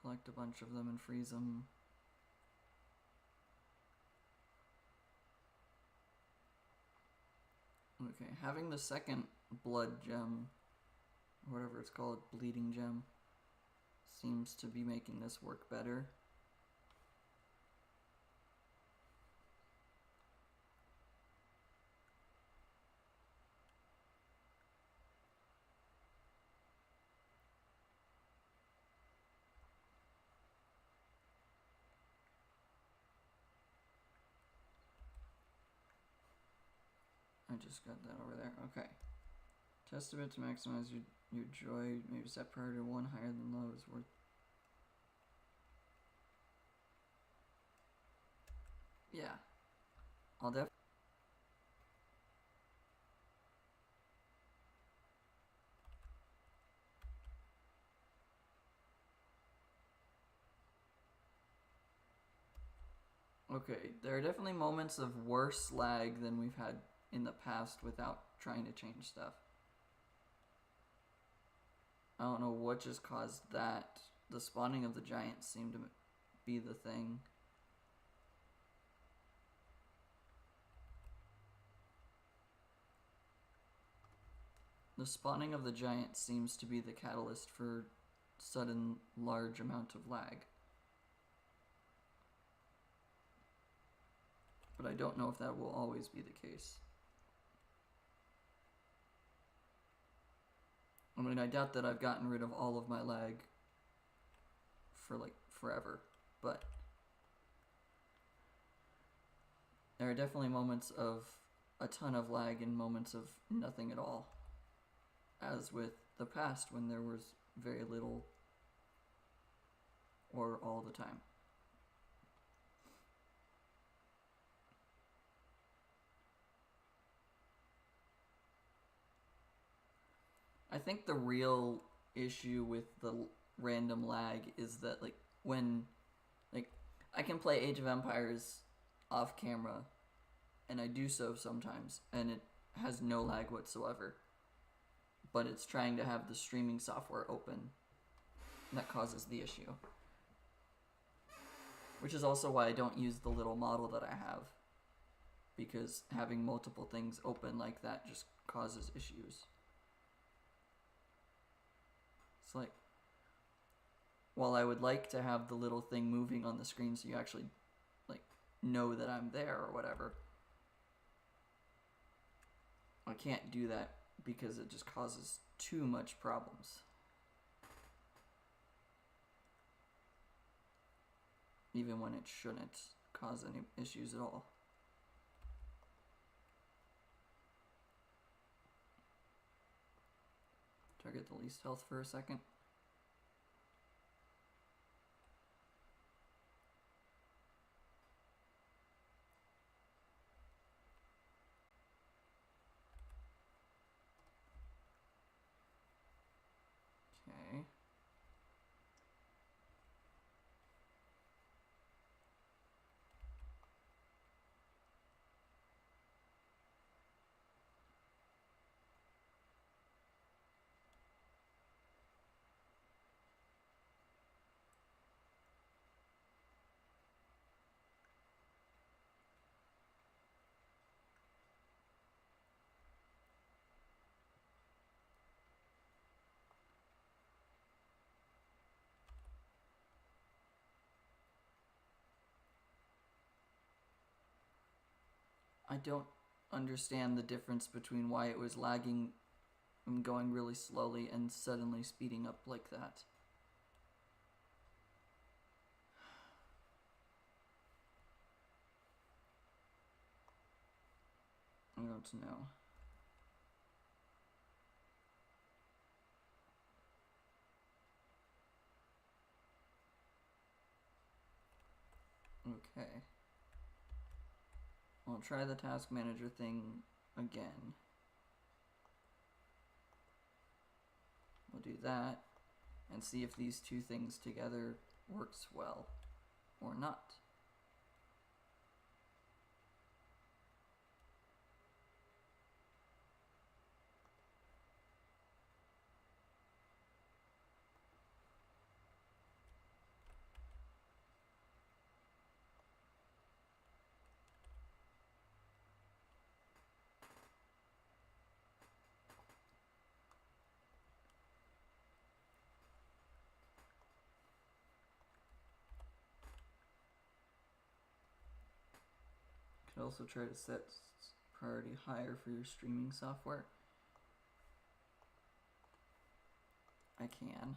S1: Collect a bunch of them and freeze them. Okay, having the second blood gem, whatever it's called, bleeding gem, seems to be making this work better. I just got that over there. Okay. Test a bit to maximize your joy. Maybe set priority 1 higher than low is worth. Yeah. I'll definitely. Okay, there are definitely moments of worse lag than we've had in the past without trying to change stuff. I don't know what just caused that. The spawning of the giants seemed to be the thing. The spawning of the giants seems to be the catalyst for sudden large amount of lag. But I don't know if that will always be the case. I mean, I doubt that I've gotten rid of all of my lag for like forever, but there are definitely moments of a ton of lag and moments of nothing at all, as with the past when there was very little or all the time. I think the real issue with the random lag is that like when like I can play Age of Empires off camera and I do so sometimes and it has no lag whatsoever, but it's trying to have the streaming software open that causes the issue, which is also why I don't use the little model that I have, because having multiple things open like that just causes issues. It's like, while I would like to have the little thing moving on the screen so you actually like know that I'm there or whatever, I can't do that because it just causes too much problems. Even when it shouldn't cause any issues at all. Target the least health for a second. Okay. I don't understand the difference between why it was lagging and going really slowly and suddenly speeding up like that. I don't know. Okay. I'll try the task manager thing again. We'll do that and see if these two things together works well or not. Could also try to set priority higher for your streaming software. I can.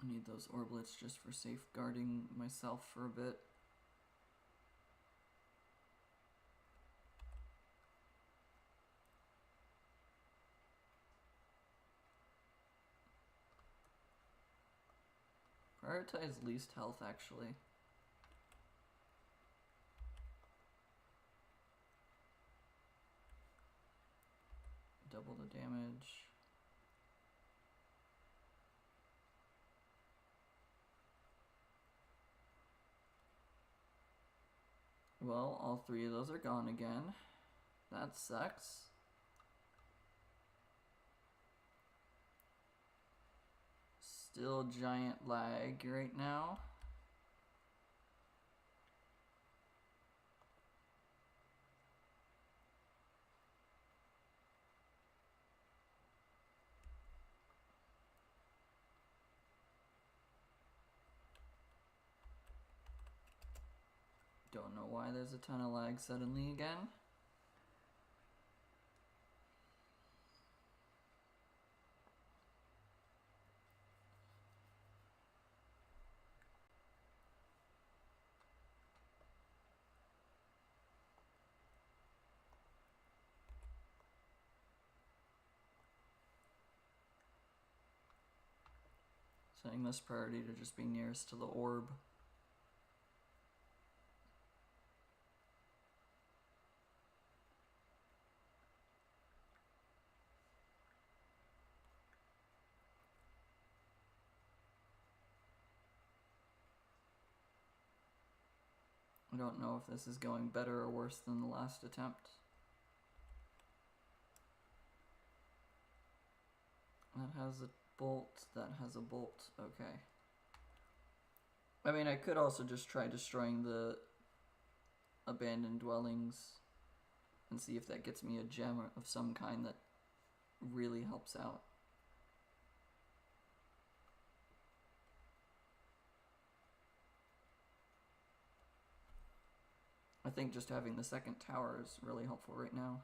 S1: I need those orblets just for safeguarding myself for a bit. Prioritize least health, actually. Double the damage. Well, all three of those are gone again. That sucks. Still giant lag right now. Don't know why there's a ton of lag suddenly again. Setting this priority to just be nearest to the orb. I don't know if this is going better or worse than the last attempt. That has a bolt, that has a bolt, okay. I mean, I could also just try destroying the abandoned dwellings and see if that gets me a gem of some kind that really helps out. I think just having the second tower is really helpful right now.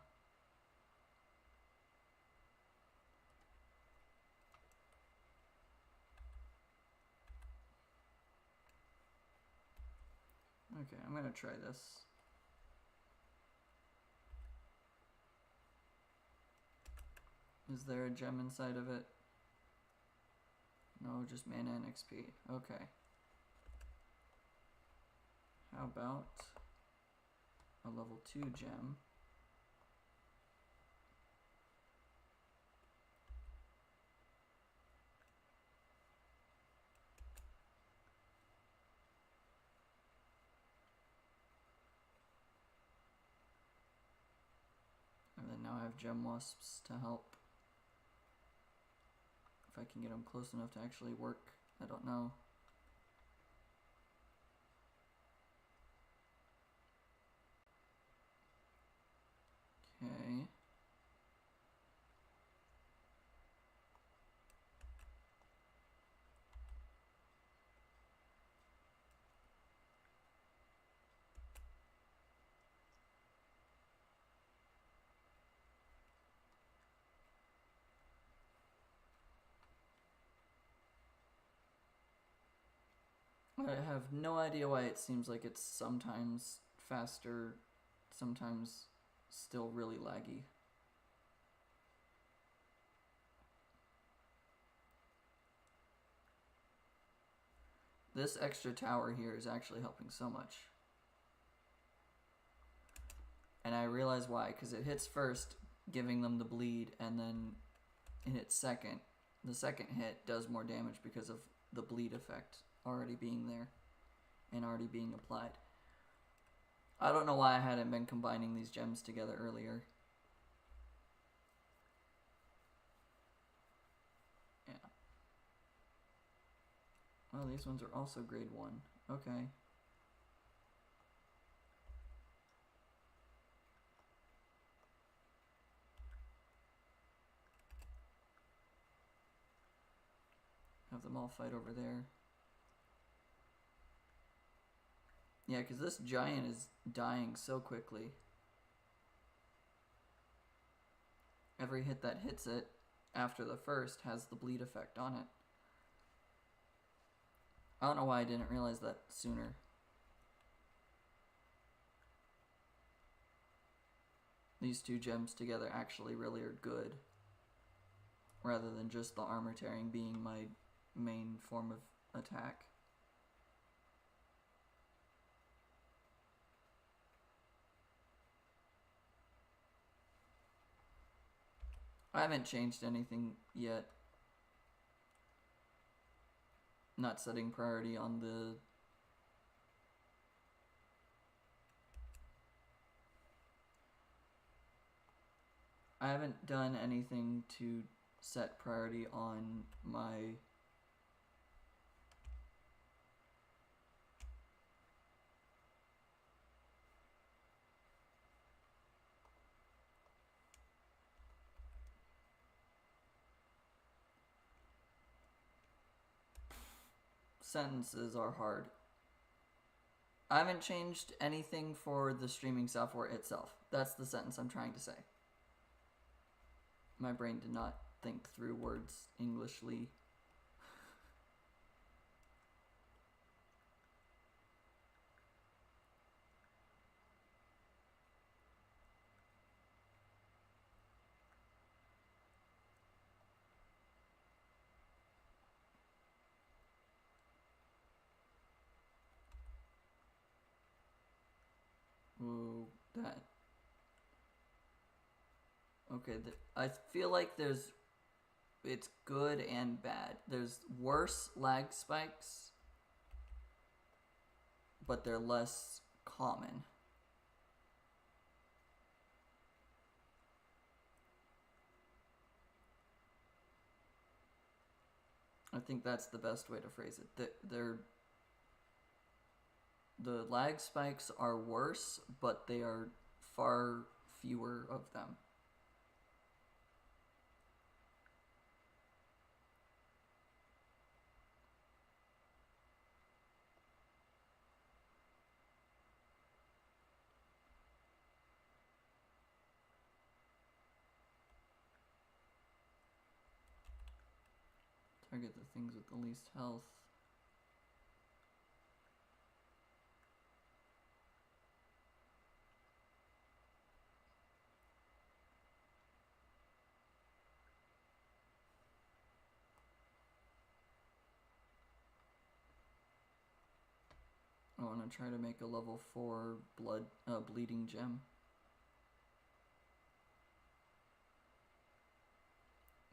S1: Okay, I'm gonna try this. Is there a gem inside of it? No, just mana and XP. Okay. How about a level 2 gem? 5 gem wasps to help. If I can get them close enough to actually work, I don't know. Okay. I have no idea why it seems like it's sometimes faster, sometimes still really laggy. This extra tower here is actually helping so much. And I realize why, because it hits first, giving them the bleed, and then it hits second. The second hit does more damage because of the bleed effect already being there and already being applied. I don't know why I hadn't been combining these gems together earlier. Yeah. Oh, these ones are also grade 1. Okay. Have them all fight over there. Yeah, because this giant is dying so quickly. Every hit that hits it after the first has the bleed effect on it. I don't know why I didn't realize that sooner. These two gems together actually really are good, rather than just the armor tearing being my main form of attack. I haven't changed anything yet. Not setting priority on the I haven't done anything to set priority on my sentences are hard. I haven't changed anything for the streaming software itself. That's the sentence I'm trying to say. My brain did not think through words Englishly. Ooh, that. Okay, I feel like it's good and bad. There's worse lag spikes, but they're less common. I think that's the best way to phrase it. The lag spikes are worse, but they are far fewer of them. Target the things with the least health. I want to try to make a level 4 bleeding gem.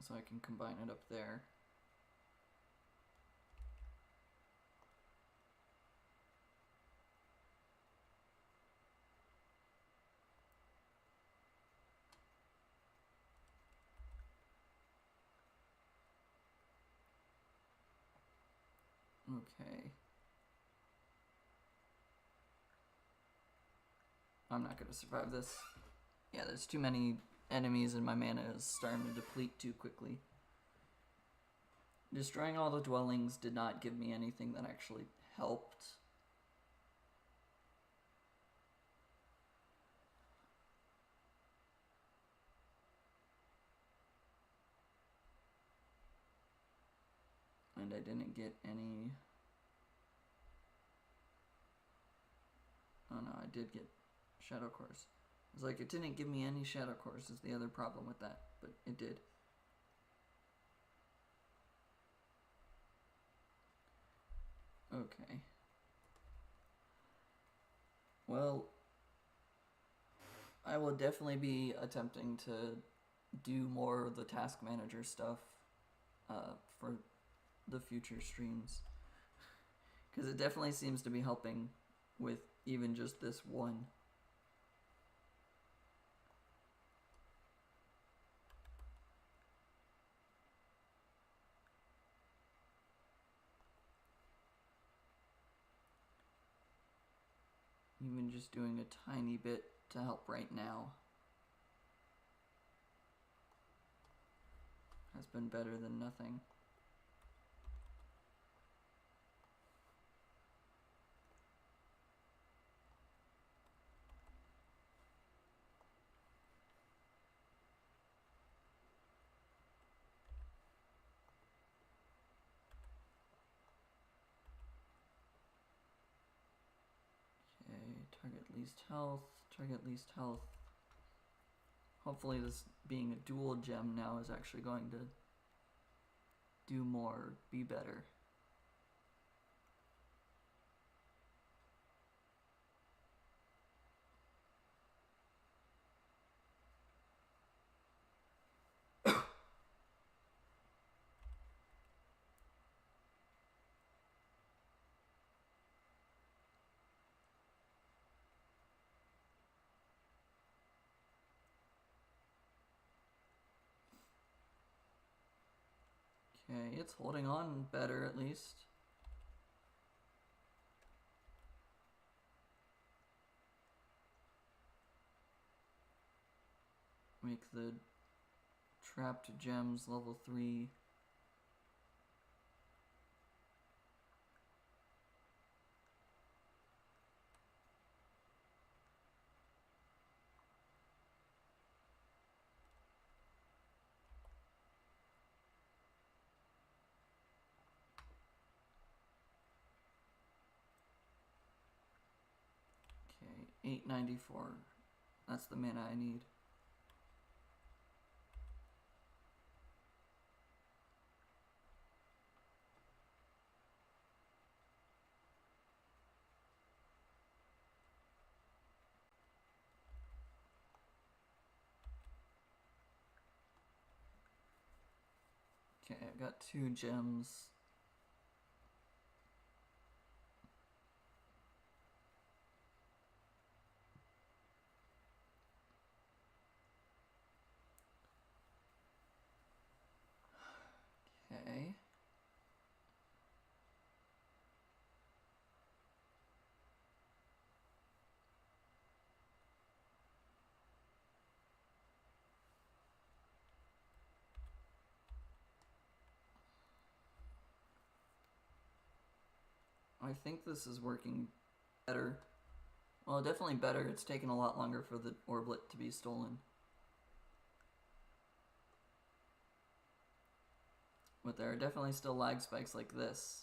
S1: So I can combine it up there. Okay. I'm not going to survive this. Yeah, there's too many enemies and my mana is starting to deplete too quickly. Destroying all the dwellings did not give me anything that actually helped. And I didn't get any... Oh no, I did get Shadow Cores. It's like it didn't give me any Shadow Cores is the other problem with that, but it did. Okay. Well, I will definitely be attempting to do more of the task manager stuff for the future streams. Because it definitely seems to be helping with even just this one. Even just doing a tiny bit to help right now has been better than nothing. Target least health, target least health. Hopefully this being a dual gem now is actually going to do more, be better. Okay, it's holding on better at least. Make the trapped gems level 3. Okay, 894. That's the mana I need. Okay, I've got 2 gems. Okay. I think this is working better. Well, definitely better. It's taken a lot longer for the orblet to be stolen. But there are definitely still lag spikes like this.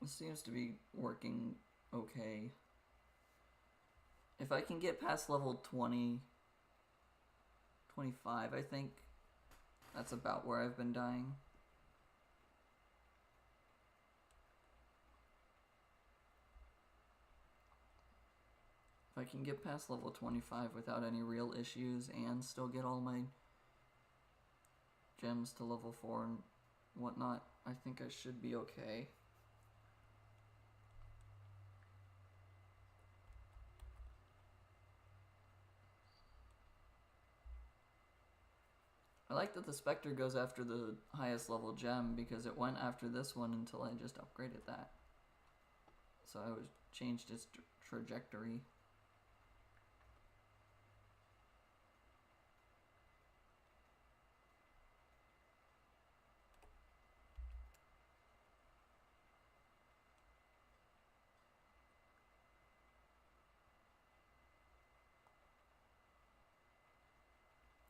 S1: This seems to be working okay. If I can get past level 20, 25, I think that's about where I've been dying. If I can get past level 25 without any real issues and still get all my gems to level 4 and whatnot, I think I should be okay. I like that the Spectre goes after the highest level gem because it went after this one until I just upgraded that. So I was changed its trajectory.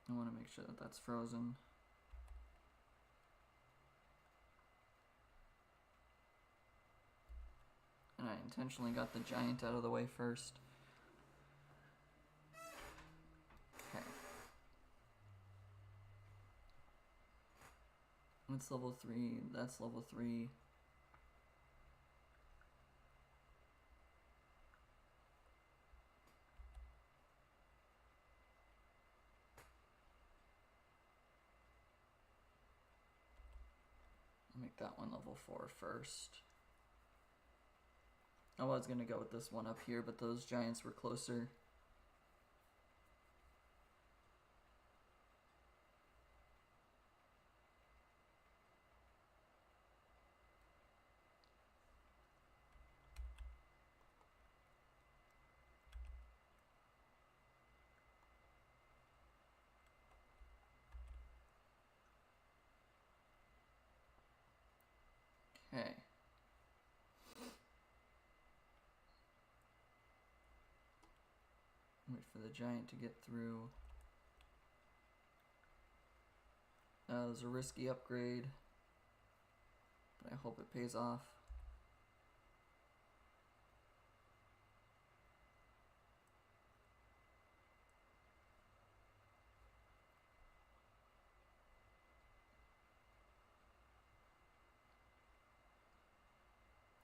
S1: I want to make sure that that's frozen. And I intentionally got the giant out of the way first. Okay. That's level 3, that's level 3. Make that one level 4 first. I was gonna go with this one up here, but those giants were closer. Okay. Wait for the giant to get through. That was a risky upgrade, but I hope it pays off.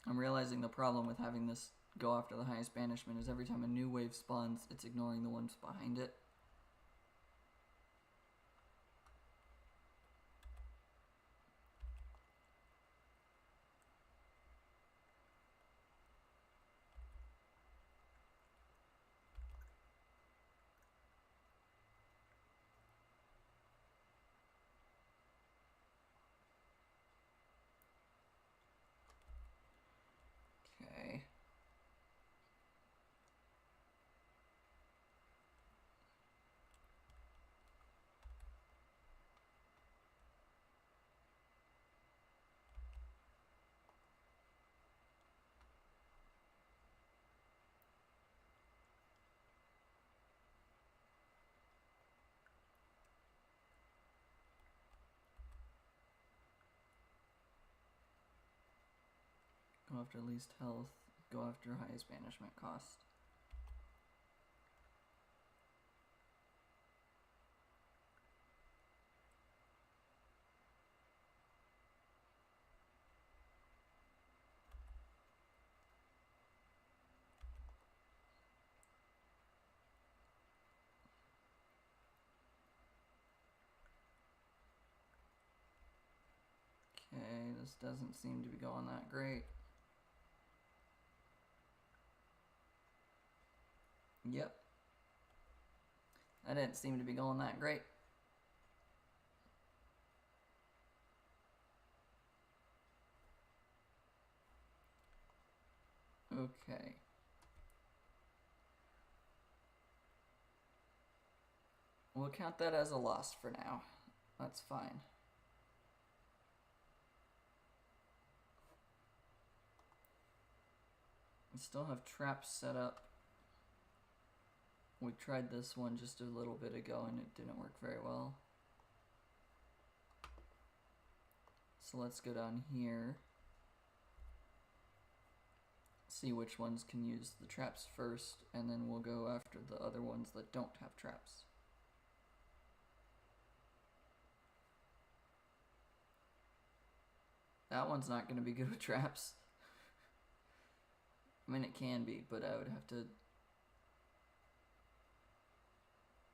S1: I'm realizing the problem with having this go after the highest banishment is every time a new wave spawns, it's ignoring the ones behind it. Okay. Go after least health, go after highest banishment cost. Okay, this doesn't seem to be going that great. Yep. That didn't seem to be going that great. Okay. We'll count that as a loss for now. That's fine. We still have traps set up. We tried this one just a little bit ago and it didn't work very well. So let's go down here. see which ones can use the traps first, and then we'll go after the other ones that don't have traps. That one's not going to be good with traps. I mean, it can be, but I would have to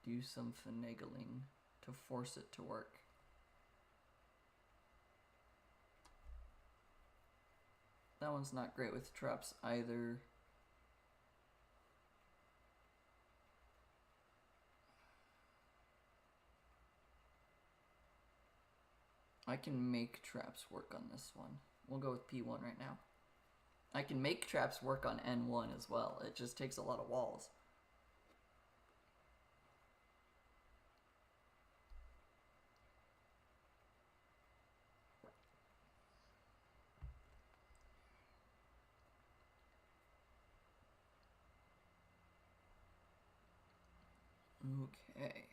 S1: do some finagling to force it to work. That one's not great with traps either. I can make traps work on this one. We'll go with P1 right now. I can make traps work on N1 as well. It just takes a lot of walls. Okay.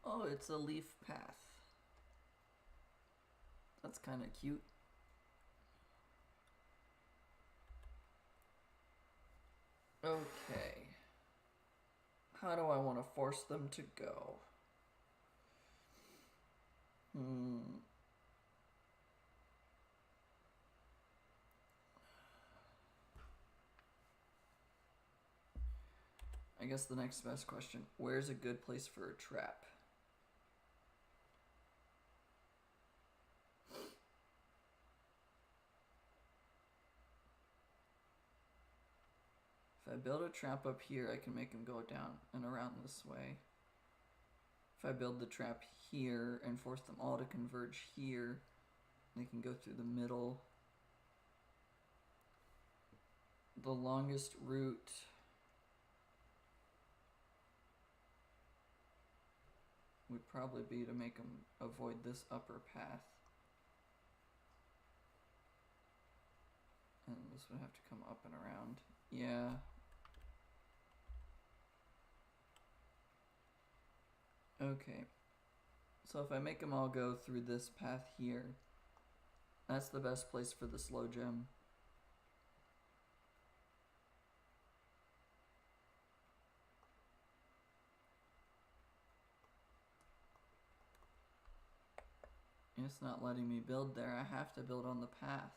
S1: Oh, it's a leaf path. That's kind of cute. Okay. How do I want to force them to go? I guess the next best question, where's a good place for a trap? If I build a trap up here, I can make them go down and around this way. If I build the trap here and force them all to converge here, they can go through the middle. The longest route would probably be to make them avoid this upper path. And this would have to come up and around. Yeah. Okay. So if I make them all go through this path here, that's the best place for the slow gem. It's not letting me build there. I have to build on the path.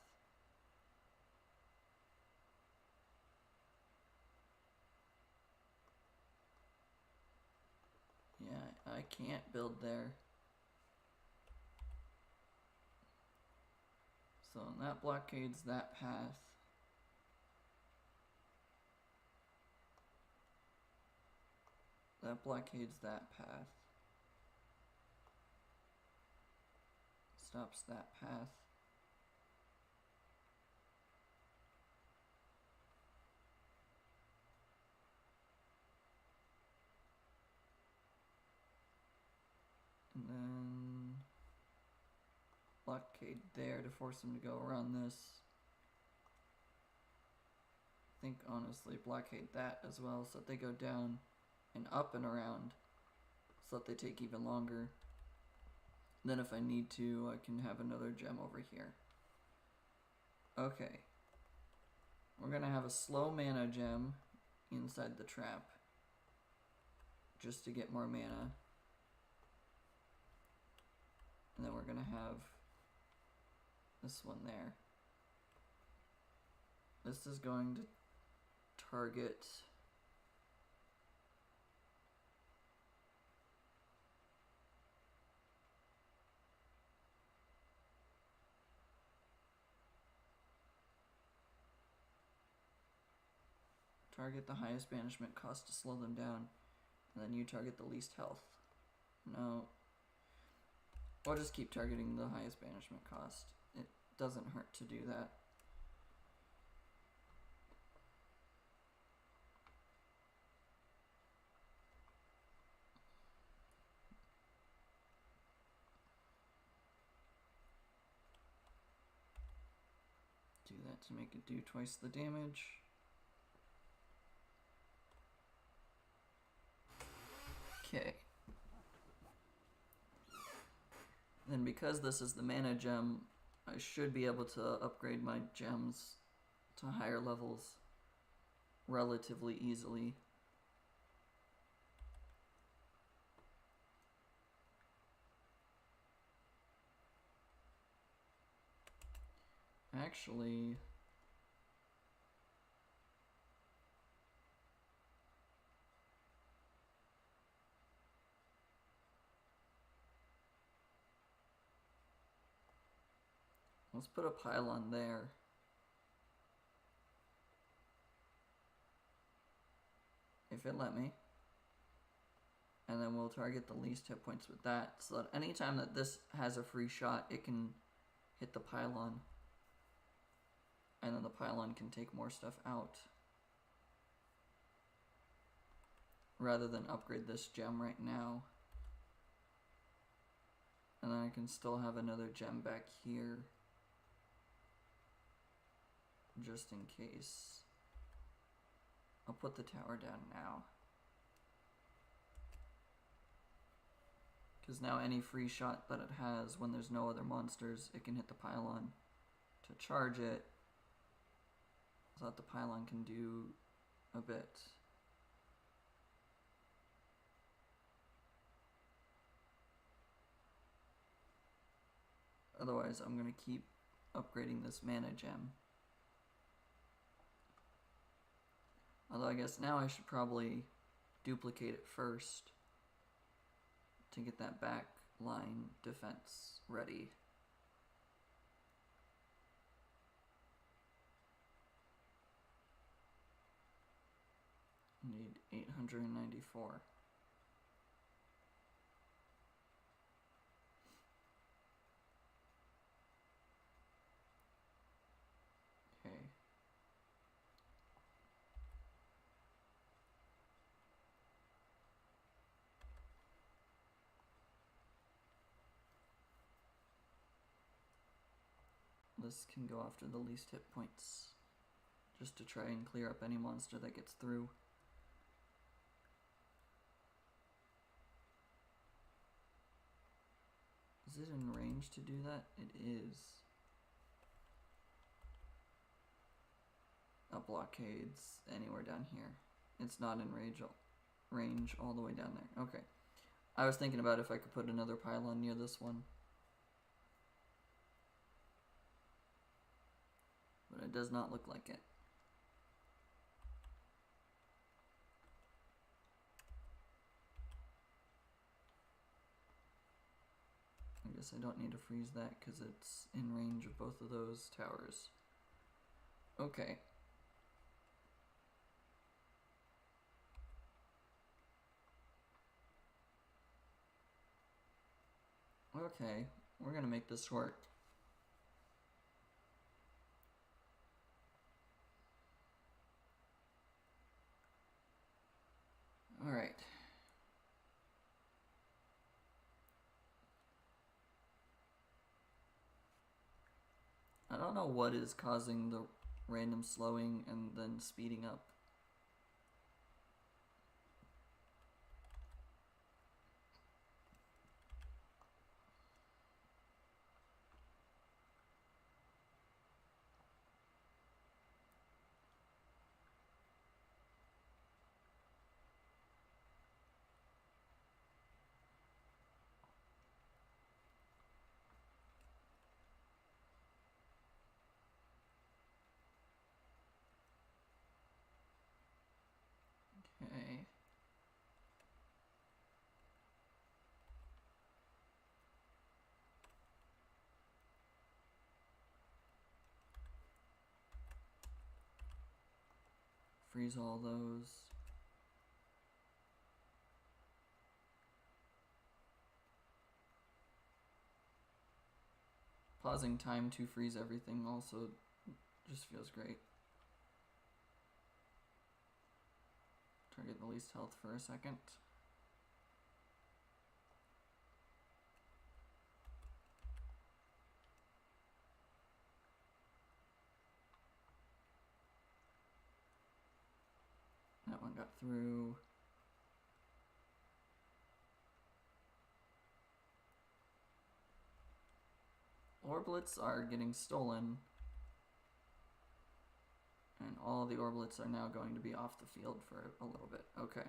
S1: Yeah, I can't build there. So that blockades that path. That blockades that path. Stops that path. And then blockade there to force them to go around this. I think honestly blockade that as well so that they go down and up and around so that they take even longer. Then if I need to, I can have another gem over here. Okay. We're gonna have a slow mana gem inside the trap just to get more mana. And then we're gonna have this one there. This is going to target the highest banishment cost to slow them down, and then you target the least health. No. We'll just keep targeting the highest banishment cost. It doesn't hurt to do that. that to make it do twice the damage. Okay. Then because this is the mana gem, I should be able to upgrade my gems to higher levels relatively easily. Actually, let's put a pylon there. If it let me. And then we'll target the least hit points with that, so that anytime that this has a free shot, it can hit the pylon. And then the pylon can take more stuff out. Rather than upgrade this gem right now. And then I can still have another gem back here. Just in case. I'll put the tower down now. Because now any free shot that it has when there's no other monsters, it can hit the pylon to charge it. So that the pylon can do a bit. Otherwise, I'm going to keep upgrading this mana gem. Although I guess now I should probably duplicate it first to get that back line defense ready. Need 894. Okay. This can go after the least hit points, just to try and clear up any monster that gets through. Is it in range to do that? It is. Blockades anywhere down here. It's not in range all the way down there. Okay. I was thinking about if I could put another pylon near this one. But it does not look like it. I guess I don't need to freeze that because it's in range of both of those towers. Okay. Okay, we're gonna make this work. Alright. I don't know what is causing the random slowing and then speeding up. Okay. Freeze all those. Pausing time to freeze everything also just feels great. Target the least health for a second. cut through. Orblets are getting stolen. And all the orblets are now going to be off the field for a little bit. Okay.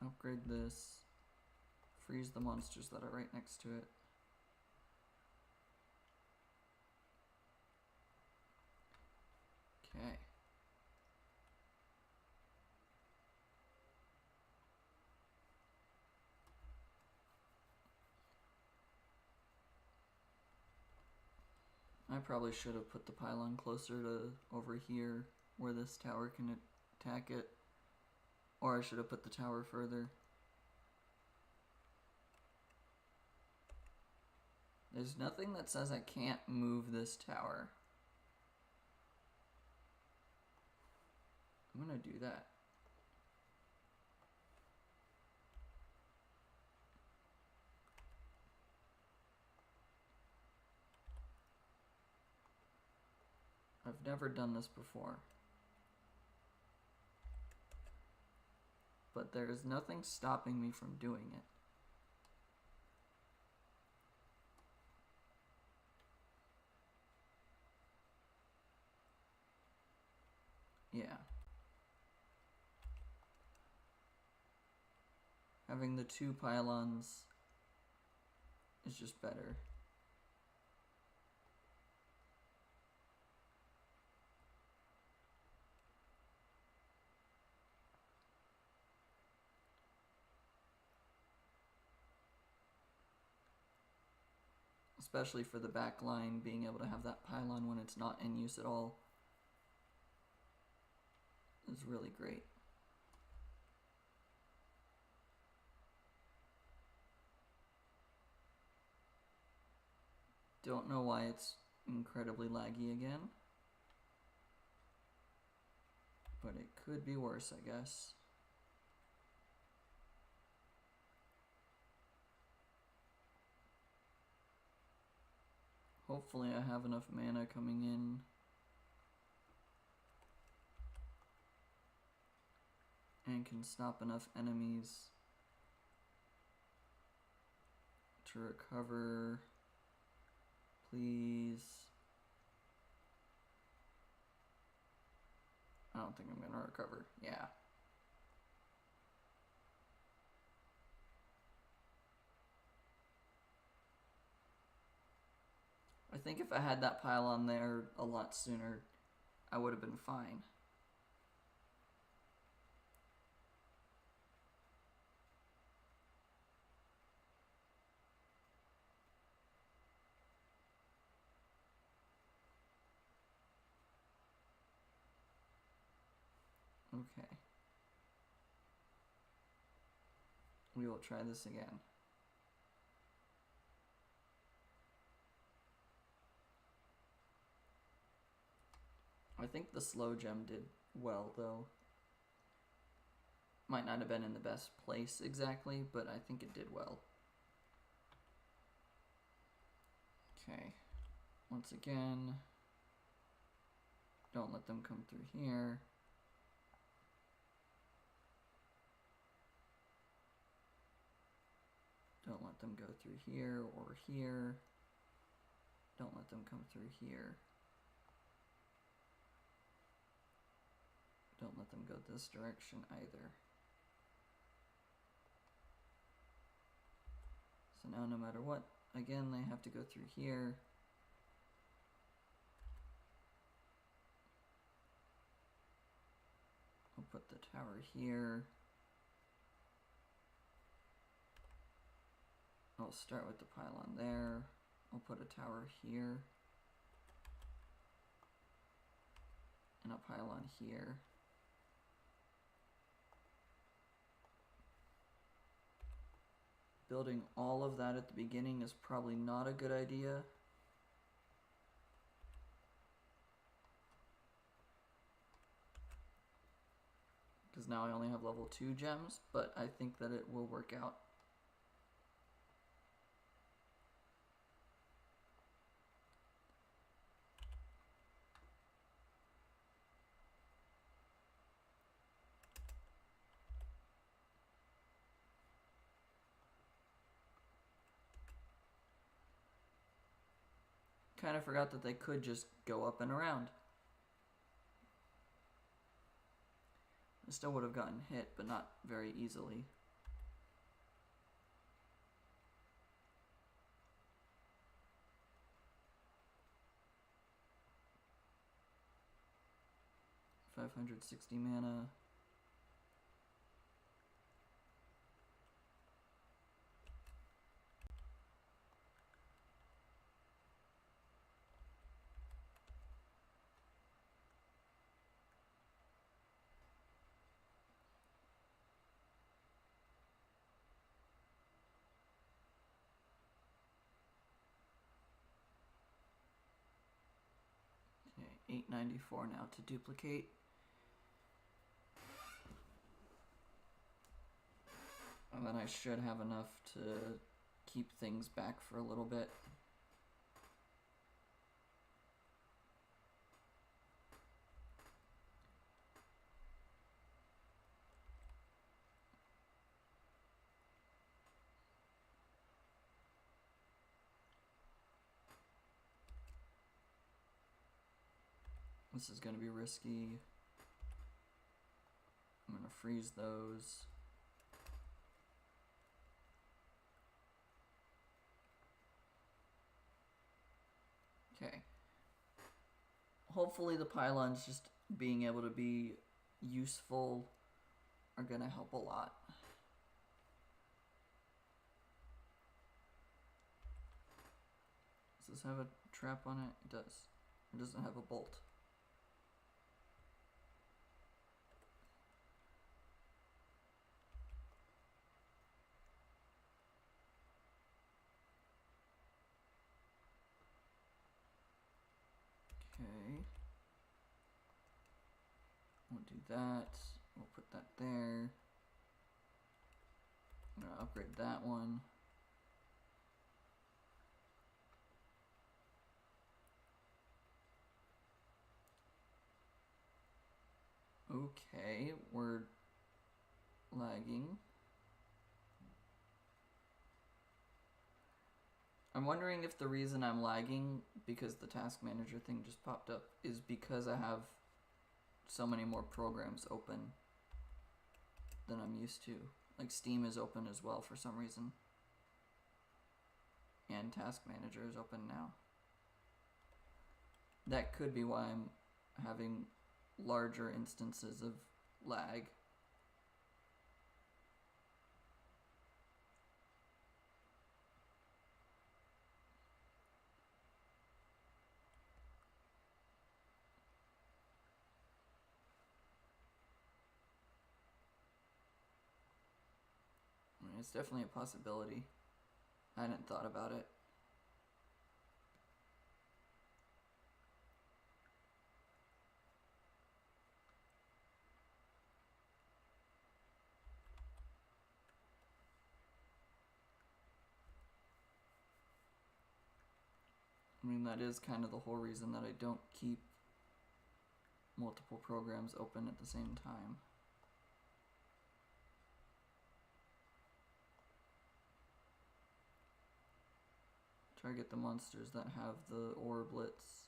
S1: Upgrade this. Freeze the monsters that are right next to it. Okay. I probably should have put the pylon closer to over here where this tower can attack it. Or I should have put the tower further. There's nothing that says I can't move this tower. I'm gonna do that. I've never done this before. But there is nothing stopping me from doing it. Yeah. Having the 2 pylons is just better. Especially for the back line, being able to have that pylon when it's not in use at all is really great. Don't know why it's incredibly laggy again, but it could be worse, I guess. Hopefully I have enough mana coming in. And can stop enough enemies to recover. Please. I don't think I'm gonna recover. Yeah. I think if I had that pylon there a lot sooner, I would have been fine. Okay. We will try this again. I think the slow gem did well, though. Might not have been in the best place exactly, but I think it did well. Okay. Once again, don't let them come through here. Don't let them go through here or here. Don't let them come through here. Don't let them go this direction either. So now no matter what, again, they have to go through here. I'll put the tower here. I'll start with the pylon there. I'll put a tower here. And a pylon here. Building all of that at the beginning is probably not a good idea. Because now I only have level 2 gems, but I think that it will work out. kind of forgot that they could just go up and around. I still would have gotten hit, but not very easily. $560 mana. Okay, $8.94 now to duplicate. And then I should have enough to keep things back for a little bit. This is going to be risky. I'm going to freeze those. Okay. Hopefully the pylons just being able to be useful are going to help a lot. Does this have a trap on it? It does. It doesn't have a bolt. Okay. We'll do that. We'll put that there. I'm going to upgrade that one. Okay, we're lagging. I'm wondering if the reason I'm lagging, because the task manager thing just popped up, is because I have so many more programs open than I'm used to. Like Steam is open as well for some reason. And task manager is open now. That could be why I'm having larger instances of lag. I mean, it's definitely a possibility. I hadn't thought about it. I mean, that is kind of the whole reason that I don't keep multiple programs open at the same time. Target the monsters that have the orblets,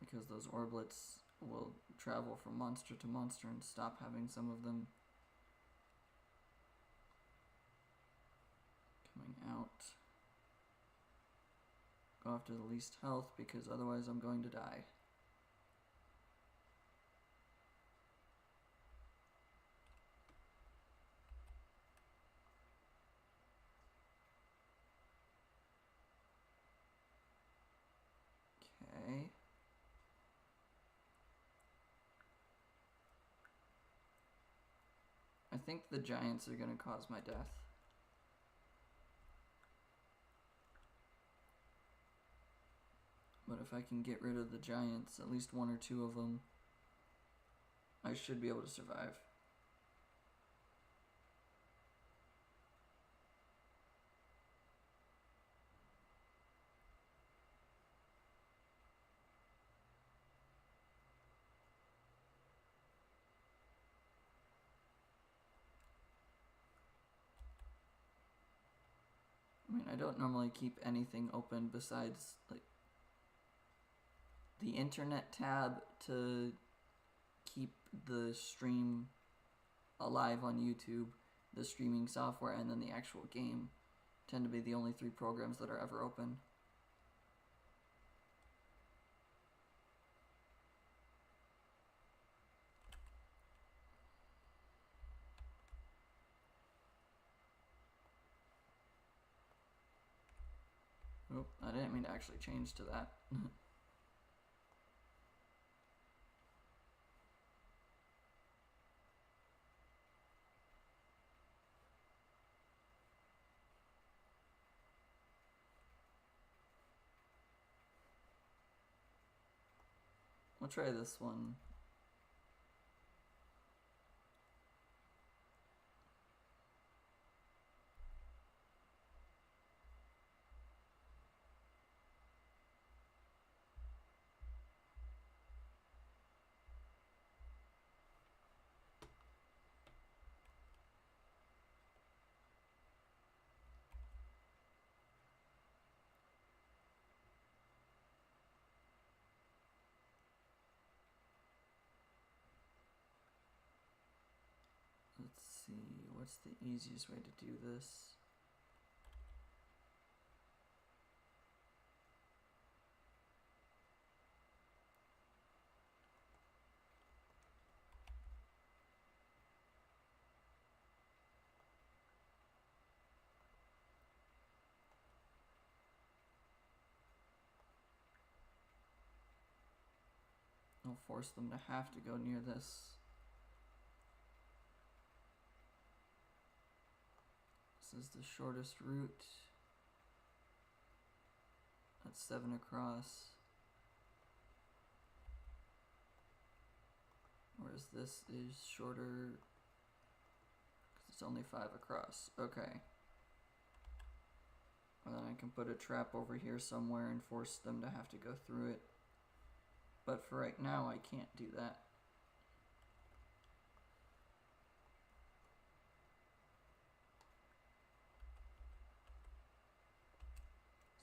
S1: because those orblets will travel from monster to monster and stop having some of them coming out. Go after the least health, because otherwise I'm going to die. Okay. I think the giants are going to cause my death. But if I can get rid of the giants, at least one or two of them, I should be able to survive. I mean, I don't normally keep anything open besides like the internet tab to keep the stream alive on YouTube, the streaming software, and then the actual game tend to be the only 3 programs that are ever open. Oh, I didn't mean to actually change to that. We'll try this one. Let's see, what's the easiest way to do this? I'll force them to have to go near this. This is the shortest route. That's 7 across. Whereas this is shorter because it's only 5 across. Okay. And then I can put a trap over here somewhere and force them to have to go through it. But for right now, I can't do that.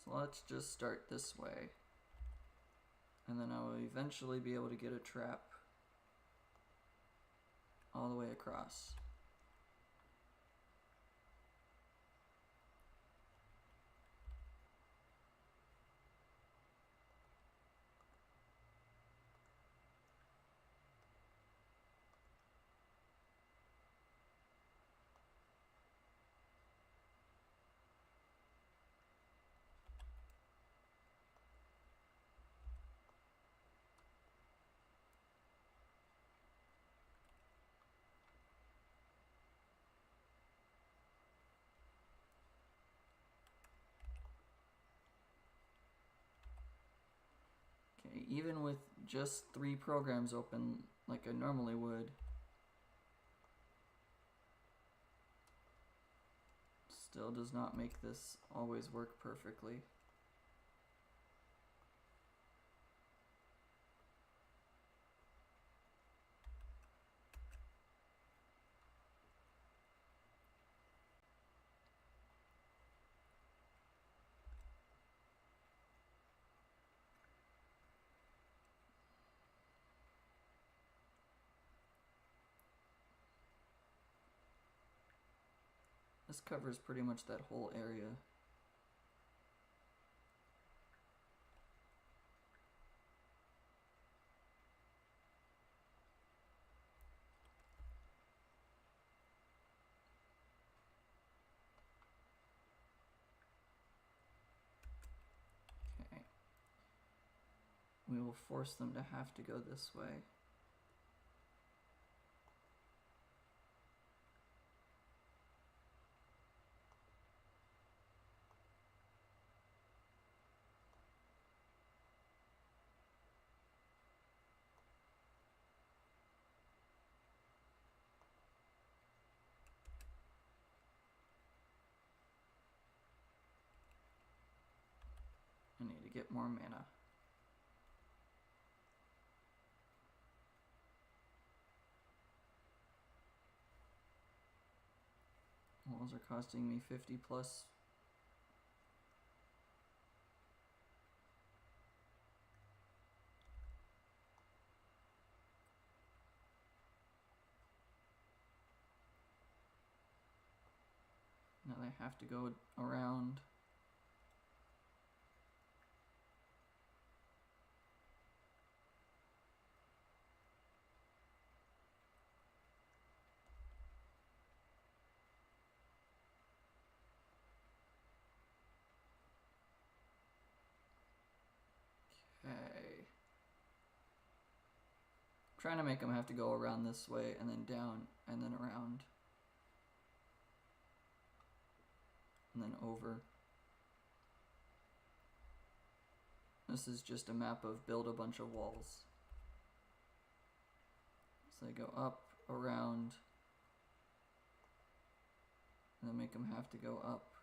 S1: So let's just start this way. And then I will eventually be able to get a trap all the way across. Okay, even with just 3 programs open like I normally would, still does not make this always work perfectly. This covers pretty much that whole area. Okay. We will force them to have to go this way. I need to get more mana. Walls are costing me 50 plus have to go around. Okay. Trying to make them have to go around this way and then down and then around. And then over. This is just a map of build a bunch of walls. So they go up, around, and then make them have to go up.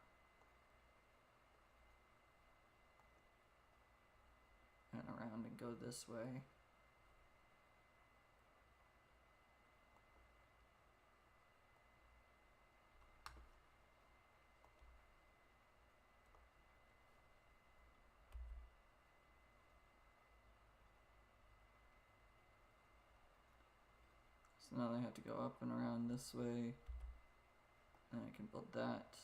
S1: And around and go this way. So now they have to go up and around this way. And I can build that.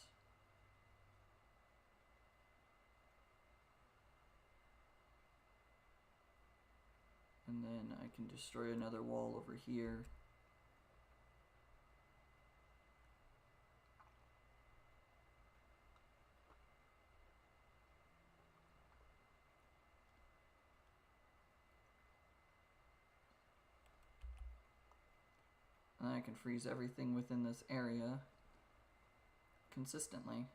S1: And then I can destroy another wall over here. And I can freeze everything within this area consistently.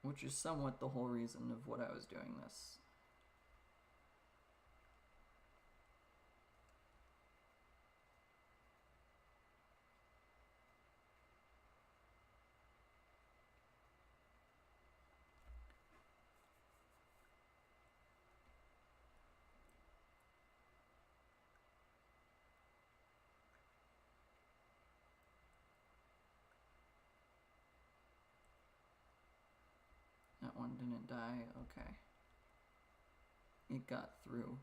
S1: Which is somewhat the whole reason of what I was doing this. That one didn't die, okay. It got through.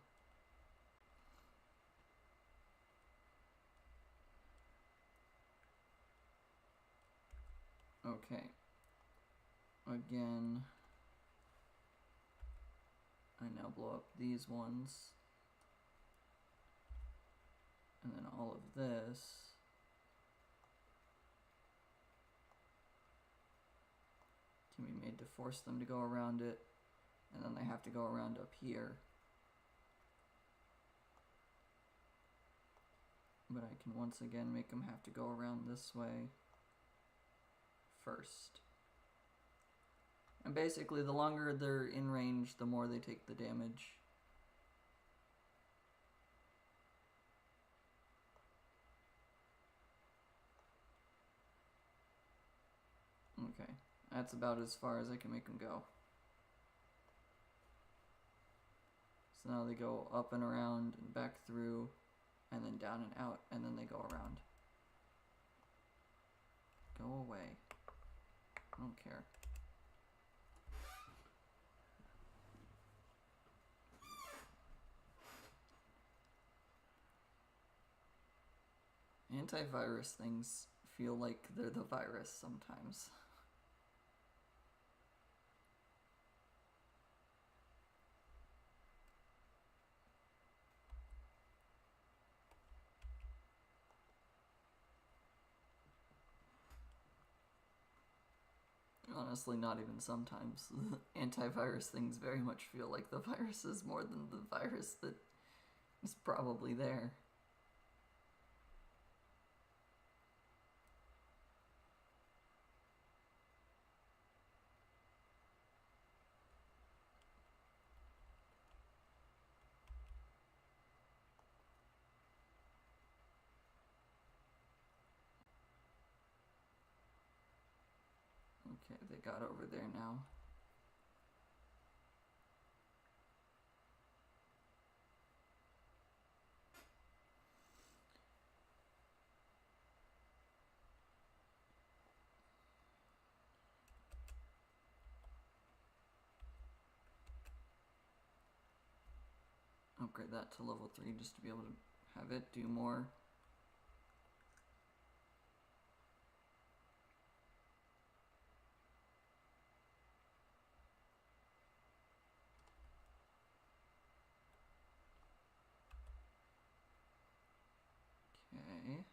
S1: Okay. Again, I now blow up these ones. And then all of this. Can be made to force them to go around it, and then they have to go around up here. But I can once again make them have to go around this way first. And basically, the longer they're in range, the more they take the damage. Okay. That's about as far as I can make them go. So now they go up and around and back through, and then down and out, and then they go around. Go away. I don't care. Antivirus things feel like they're the virus sometimes. Honestly, not even sometimes. Antivirus things very much feel like the viruses more than the virus that is probably there. Okay, they got over there now. upgrade that to level 3 just to be able to have it do more. Okay.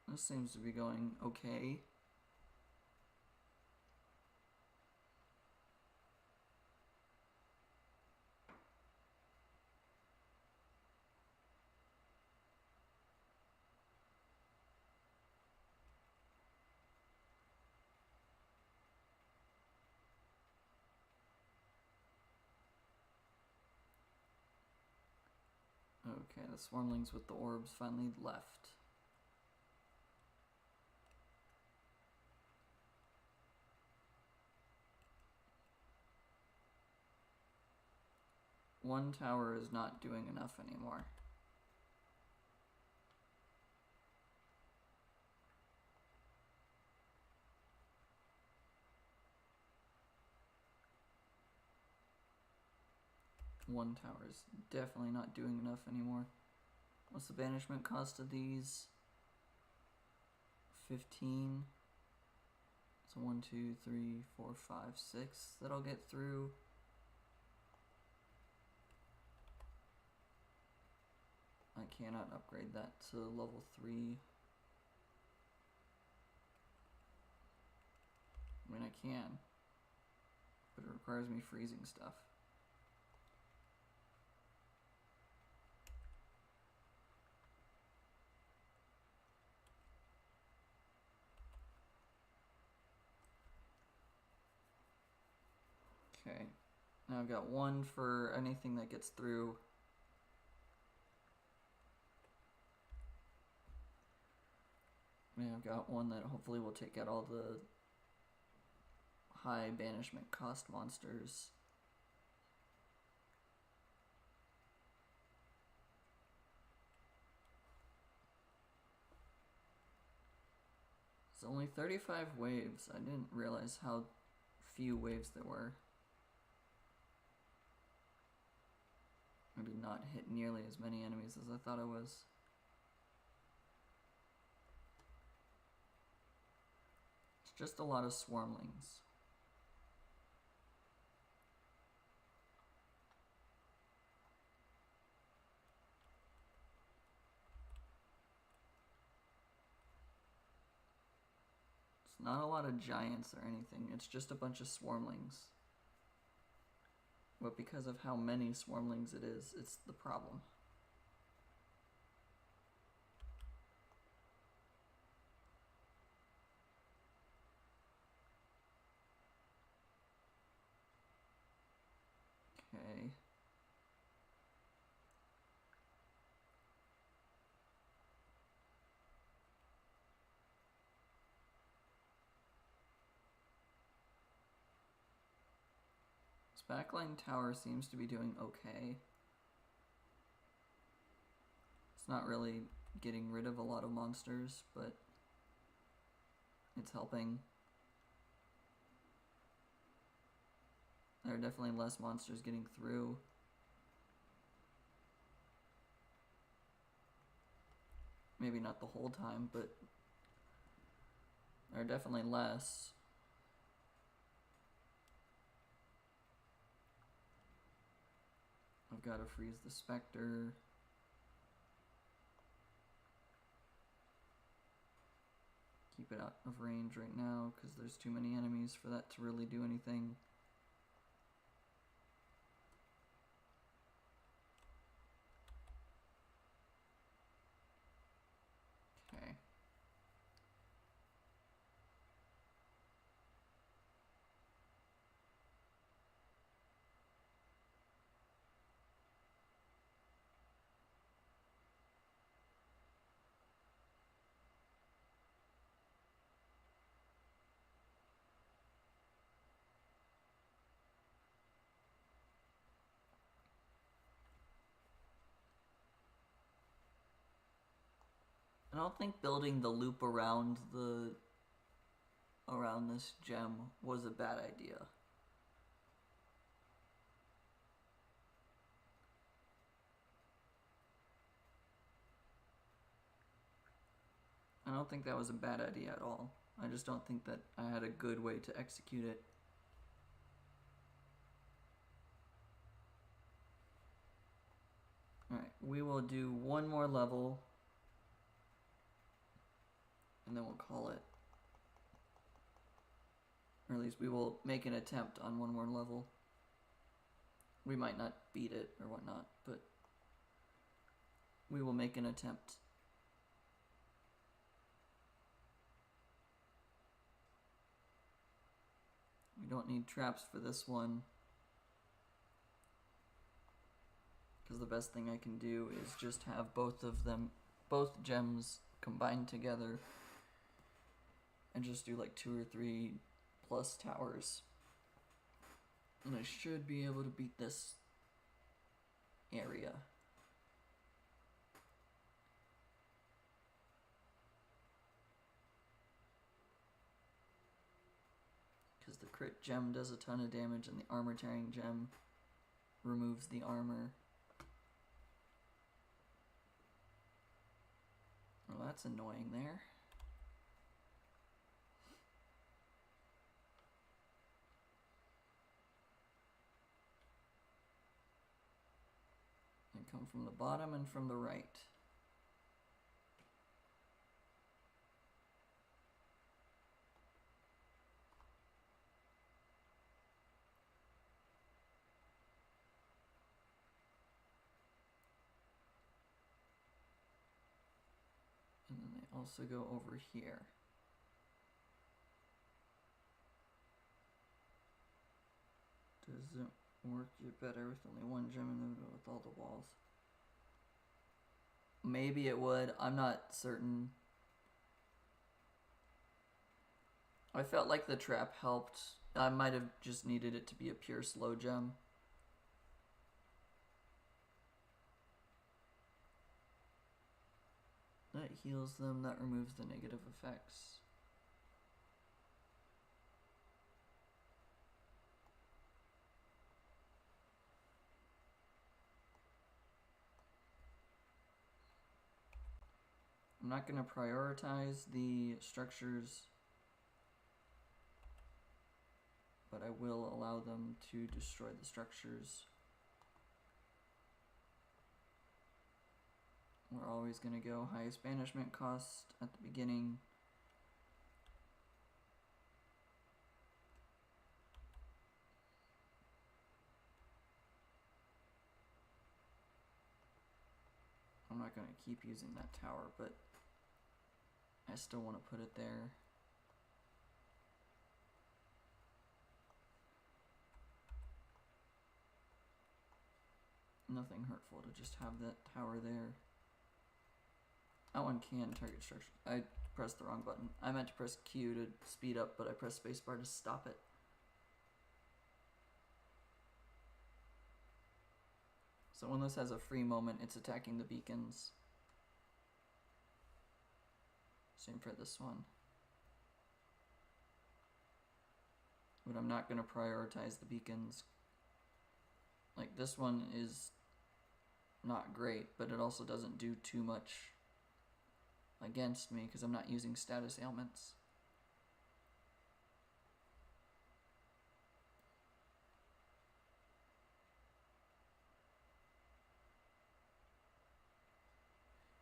S1: This seems to be going okay. Okay, the swarmlings with the orbs finally left. One tower is not doing enough anymore. One tower is definitely not doing enough anymore. What's the banishment cost of these? 15. So 1, 2, 3, 4, 5, 6 that I'll get through. I cannot upgrade that to level 3. I mean, I can, but it requires me freezing stuff. Okay, now I've got one for anything that gets through. Yeah, I've got one that hopefully will take out all the high banishment cost monsters. It's only 35 waves. I didn't realize how few waves there were. I did not hit nearly as many enemies as I thought I was. It's just a lot of swarmlings. It's not a lot of giants or anything, it's just a bunch of swarmlings. But because of how many swarmlings it is, it's the problem. Okay. This backline tower seems to be doing okay. It's not really getting rid of a lot of monsters, but it's helping. There are definitely less monsters getting through. Maybe not the whole time, but there are definitely less. I've got to freeze the Spectre. Keep it out of range right now because there's too many enemies for that to really do anything. Okay. I don't think building the loop around this gem was a bad idea. I don't think that was a bad idea at all. I just don't think that I had a good way to execute it. Alright, we will do one more level, and then we'll call it. Or at least we will make an attempt on one more level. We might not beat it or whatnot, but we will make an attempt. We don't need traps for this one, because the best thing I can do is just have both gems combined together, and just do like 2 or 3 plus towers. And I should be able to beat this area. Because the crit gem does a ton of damage and the armor tearing gem removes the armor. Well, that's annoying there. They come from the bottom and from the right. And then they also go over here. Does it work better with only one gem and then with all the walls? Maybe it would. I'm not certain. I felt like the trap helped. I might have just needed it to be a pure slow gem. That heals them, that removes the negative effects. I'm not going to prioritize the structures, but I will allow them to destroy the structures. We're always going to go highest banishment cost at the beginning. I'm not going to keep using that tower, but I still want to put it there. Nothing hurtful to just have that tower there. That one can target structure. I pressed the wrong button. I meant to press Q to speed up, but I pressed spacebar to stop it. So when this has a free moment, it's attacking the beacons. Same for this one. But I'm not going to prioritize the beacons. Like, this one is not great, but it also doesn't do too much against me because I'm not using status ailments.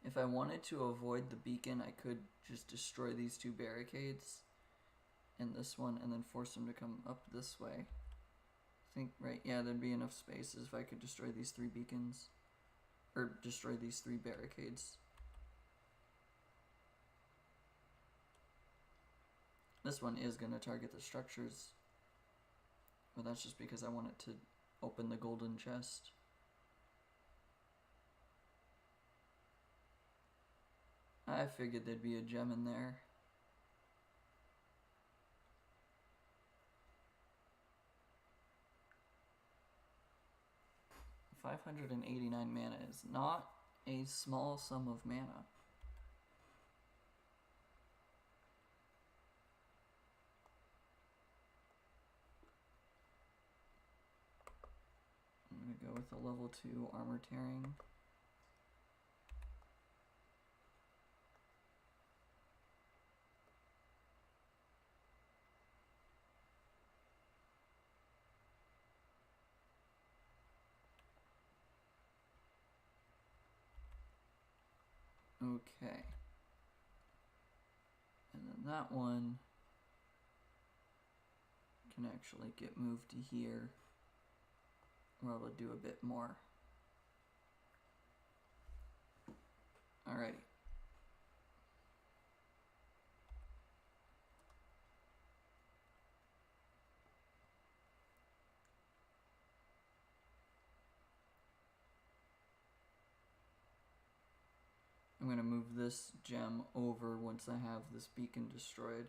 S1: If I wanted to avoid the beacon, I could just destroy these 2 barricades and this one and then force them to come up this way. I think, right, yeah, there'd be enough spaces if I could destroy these 3 beacons. Or destroy these 3 barricades. This one is going to target the structures, but that's just because I want it to open the golden chest. I figured there'd be a gem in there. $589 mana is not a small sum of mana. go with a level 2 armor tearing. Okay. And then that one can actually get moved to here. We're able to do a bit more. Alrighty. I'm going to move this gem over once I have this beacon destroyed.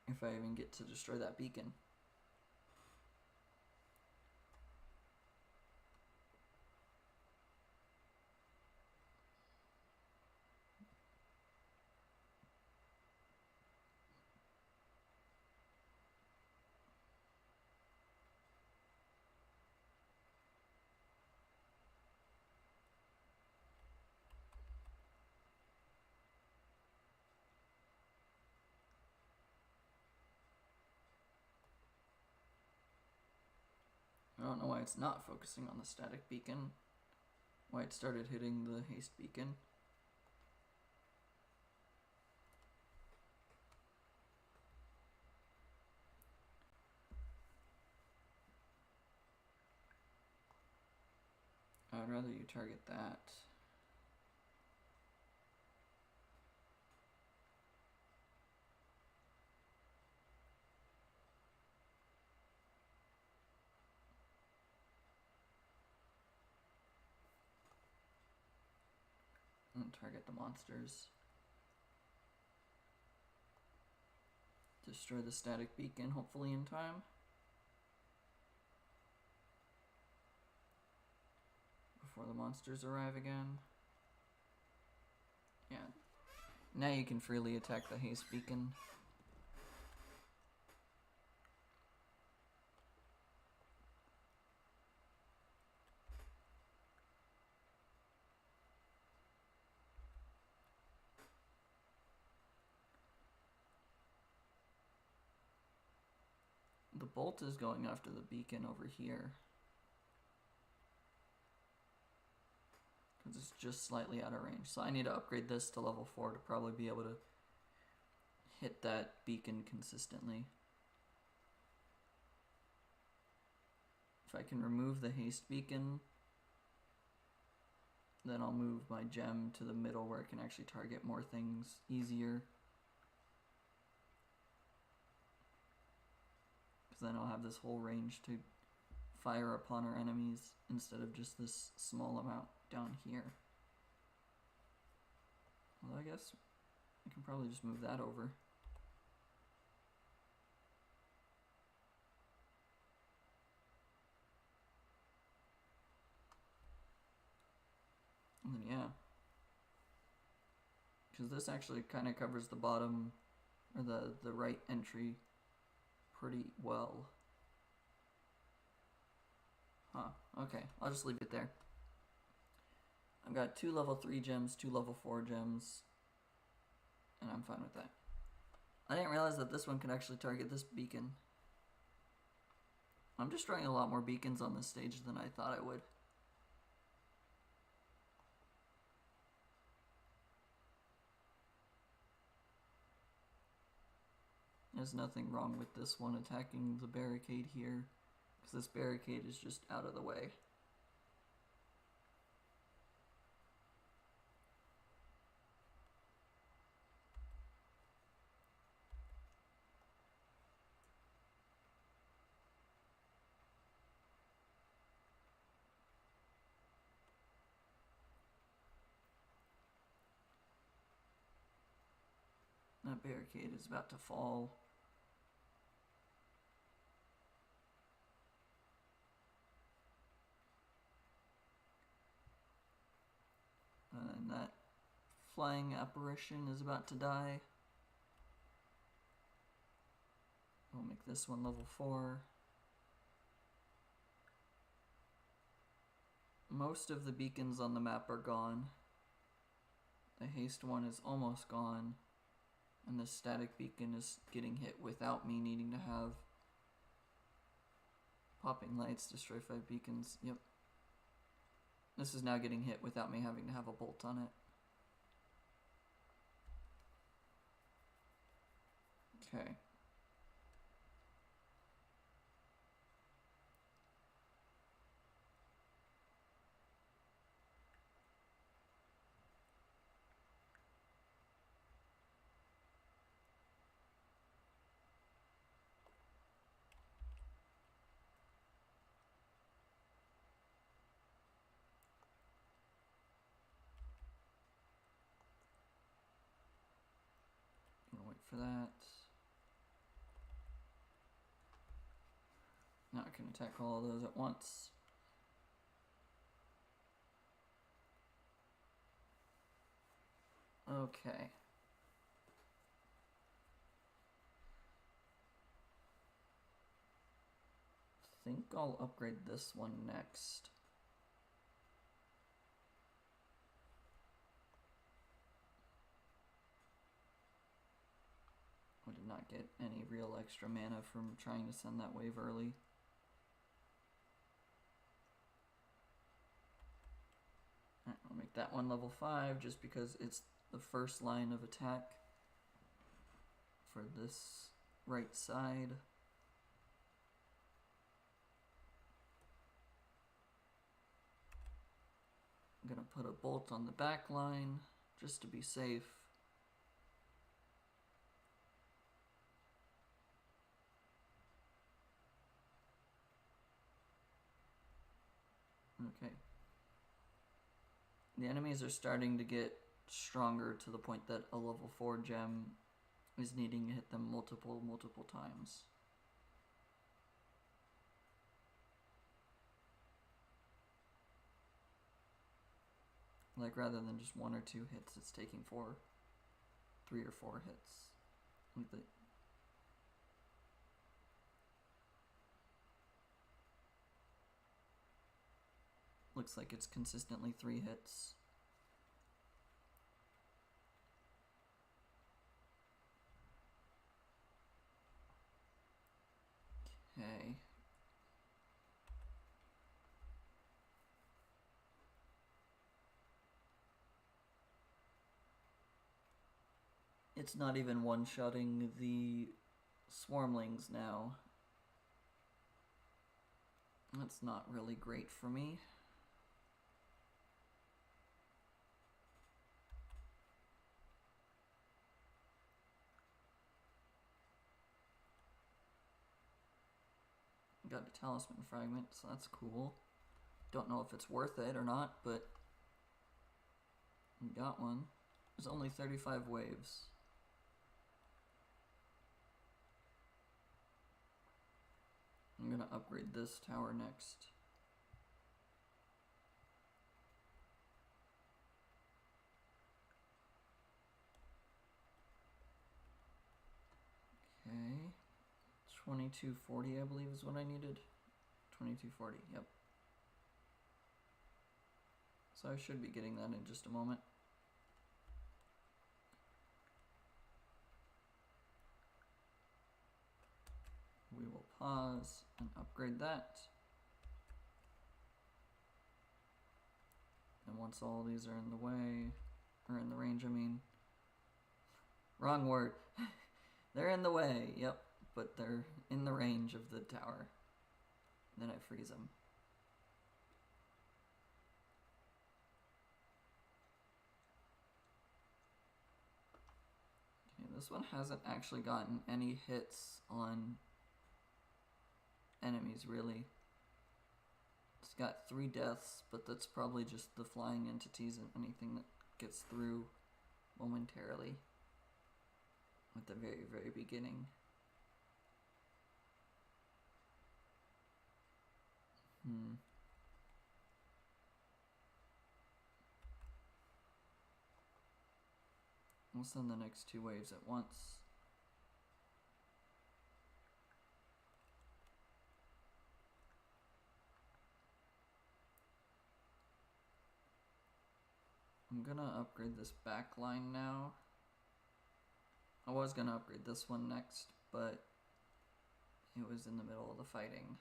S1: If I even get to destroy that beacon. I don't know why it's not focusing on the static beacon. Why it started hitting the haste beacon. I'd rather you target that. And target the monsters. Destroy the static beacon, hopefully in time. Before the monsters arrive again. Yeah. Now you can freely attack the haste beacon. The bolt is going after the beacon over here. Because it's just slightly out of range. So I need to upgrade this to level 4 to probably be able to hit that beacon consistently. If I can remove the haste beacon, then I'll move my gem to the middle where it can actually target more things easier. Because then I'll have this whole range to fire upon our enemies instead of just this small amount down here. Well, I guess I can probably just move that over. And then yeah. Because this actually kind of covers the bottom, or the right entry pretty well. Huh, okay, I'll just leave it there. I've got 2 level 3 gems, 2 level 4 gems, and I'm fine with that. I didn't realize that this one could actually target this beacon. I'm destroying a lot more beacons on this stage than I thought I would. There's nothing wrong with this one attacking the barricade here, because this barricade is just out of the way. That barricade is about to fall. And that flying apparition is about to die. We'll make this one level 4. most of the beacons on the map are gone. The haste one is almost gone. And the static beacon is getting hit without me needing to have popping lights, destroy 5 beacons. Yep. This is now getting hit without me having to have a bolt on it. Okay. Gonna wait for that. Now I can attack all of those at once. Okay. I think I'll upgrade this one next. I did not get any real extra mana from trying to send that wave early. Alright, I'll make that one level 5 just because it's the first line of attack for this right side. I'm gonna put a bolt on the back line just to be safe. Okay. The enemies are starting to get stronger to the point that a level 4 gem is needing to hit them multiple times. Like, rather than just 1 or 2 hits, it's taking 3 or 4 hits. Like the looks like it's consistently 3 hits. Okay. It's not even one-shotting the swarmlings now. That's not really great for me. Got a talisman fragment, so that's cool. Don't know if it's worth it or not, but we got one. There's only 35 waves. I'm gonna upgrade this tower next. Okay. 2240, I believe, is what I needed. 2240, yep. So I should be getting that in just a moment. We will pause and upgrade that. And once all these are in the way, or in the range, I mean. Wrong word. They're in the way, yep. But they're in the range of the tower. Then I freeze them. Okay, this one hasn't actually gotten any hits on enemies, really. It's got 3 deaths, but that's probably just the flying entities and anything that gets through momentarily at the very, very beginning. We'll send the next 2 waves at once. I'm gonna upgrade this back line now. I was gonna upgrade this one next, but it was in the middle of the fighting.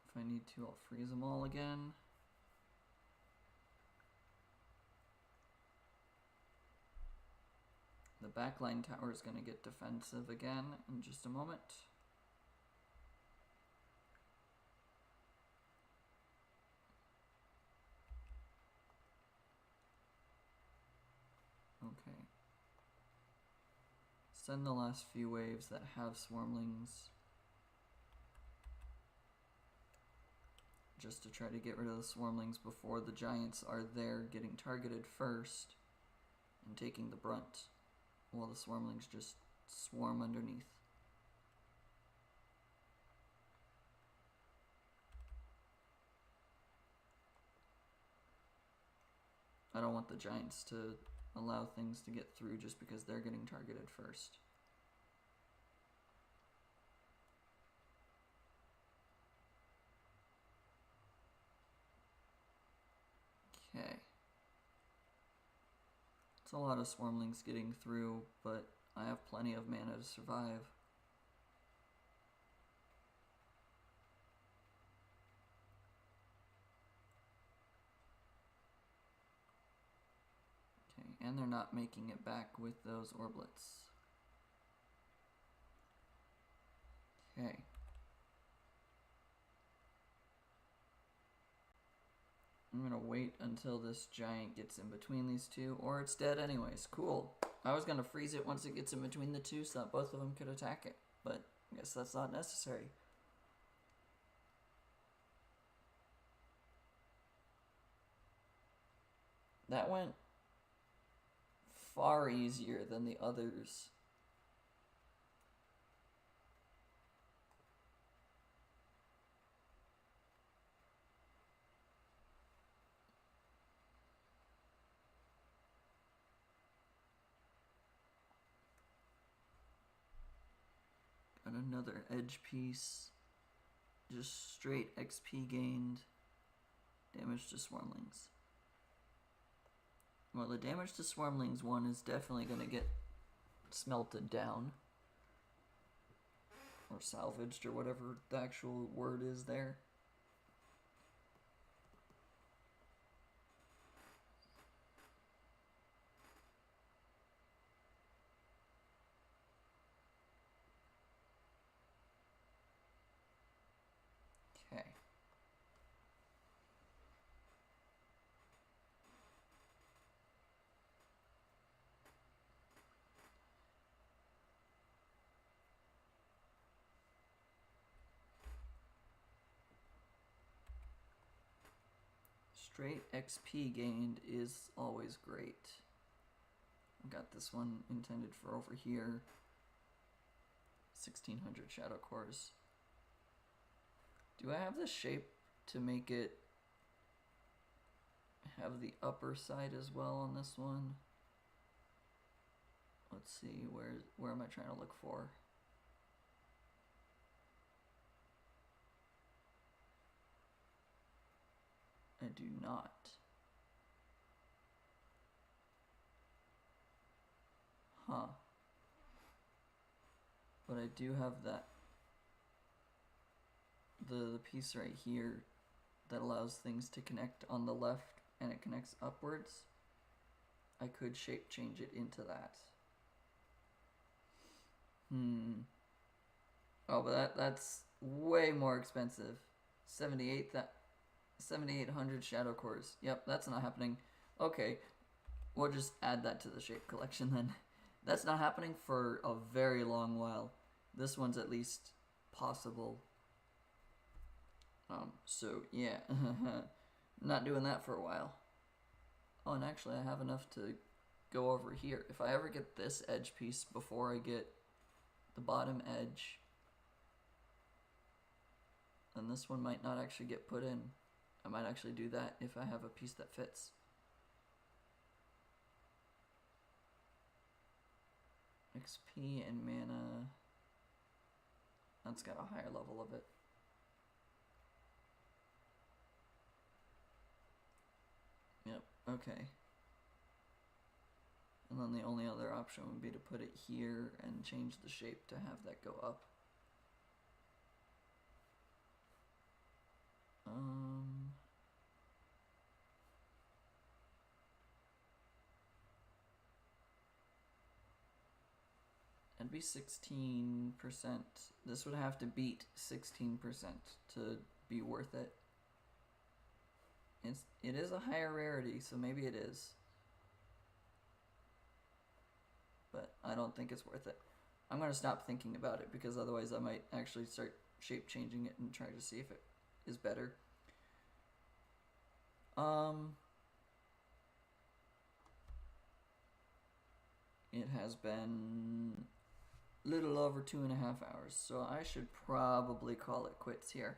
S1: If I need to, I'll freeze them all again. The backline tower is going to get defensive again in just a moment. Okay. Send the last few waves that have swarmlings, just to try to get rid of the swarmlings before the giants are there getting targeted first and taking the brunt, while the swarmlings just swarm underneath. I don't want the giants to allow things to get through just because they're getting targeted first. Okay. It's a lot of swarmlings getting through, but I have plenty of mana to survive. Okay, and they're not making it back with those orblets. Okay. I'm gonna wait until this giant gets in between these two, or it's dead anyways. Cool. I was gonna freeze it once it gets in between the two so that both of them could attack it, but I guess that's not necessary. That went far easier than the others. Got another edge piece. Just straight XP gained. Damage to swarmlings. Well, the damage to swarmlings one is definitely going to get smelted down. Or salvaged, or whatever the actual word is there. Okay. Straight XP gained is always great. I've got this one intended for over here. 1600 shadow cores. Do I have the shape to make it have the upper side as well on this one? Let's see, where am I trying to look for? I do not. Huh. But I do have that, the piece right here that allows things to connect on the left and it connects upwards. I could shape change it into that. Oh, but that's way more expensive. 7,800 shadow cores. Yep, that's not happening. Okay, we'll just add that to the shape collection then. That's not happening for a very long while. This one's at least possible. So yeah, not doing that for a while. Oh, and actually I have enough to go over here. If I ever get this edge piece before I get the bottom edge, then this one might not actually get put in. I might actually do that if I have a piece that fits. XP and mana. That's got a higher level of it. Yep, okay. And then the only other option would be to put it here and change the shape to have that go up. It'd be 16%. This would have to beat 16% to be worth it. It is a higher rarity, so maybe it is. But I don't think it's worth it. I'm going to stop thinking about it because otherwise I might actually start shape changing it and try to see if it is better. It has been a little over 2.5 hours, so I should probably call it quits here.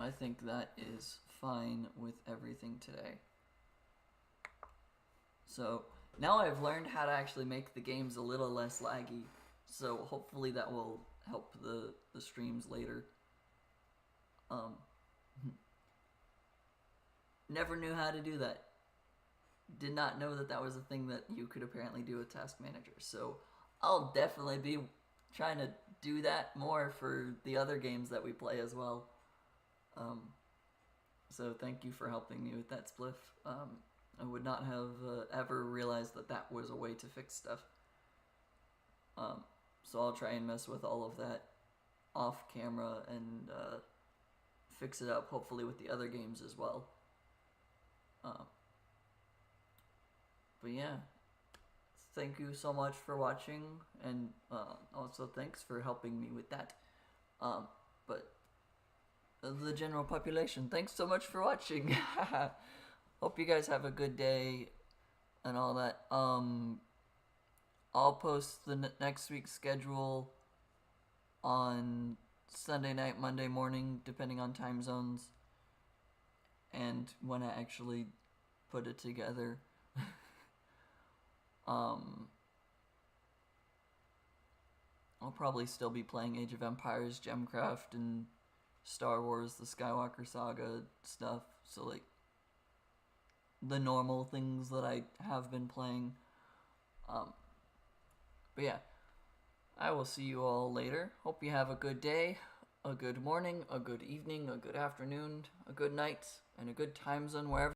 S1: I think that is fine with everything today. So now I've learned how to actually make the games a little less laggy, so hopefully that will help the streams later. Never knew how to do that. Did not know that that was a thing that you could apparently do with Task Manager, so I'll definitely be trying to do that more for the other games that we play as well. So thank you for helping me with that, Spliff. I would not have ever realized that that was a way to fix stuff. So I'll try and mess with all of that off camera and fix it up, hopefully with the other games as well. But yeah, thank you so much for watching, and also thanks for helping me with that. But the general population, thanks so much for watching. Hope you guys have a good day and all that. I'll post the next week's schedule on Sunday night, Monday morning, depending on time zones, and when I actually put it together. I'll probably still be playing Age of Empires, Gemcraft, and Star Wars, the Skywalker Saga stuff, so like the normal things that I have been playing. But yeah, I will see you all later. Hope you have a good day, a good morning, a good evening, a good afternoon, a good night, and a good time zone wherever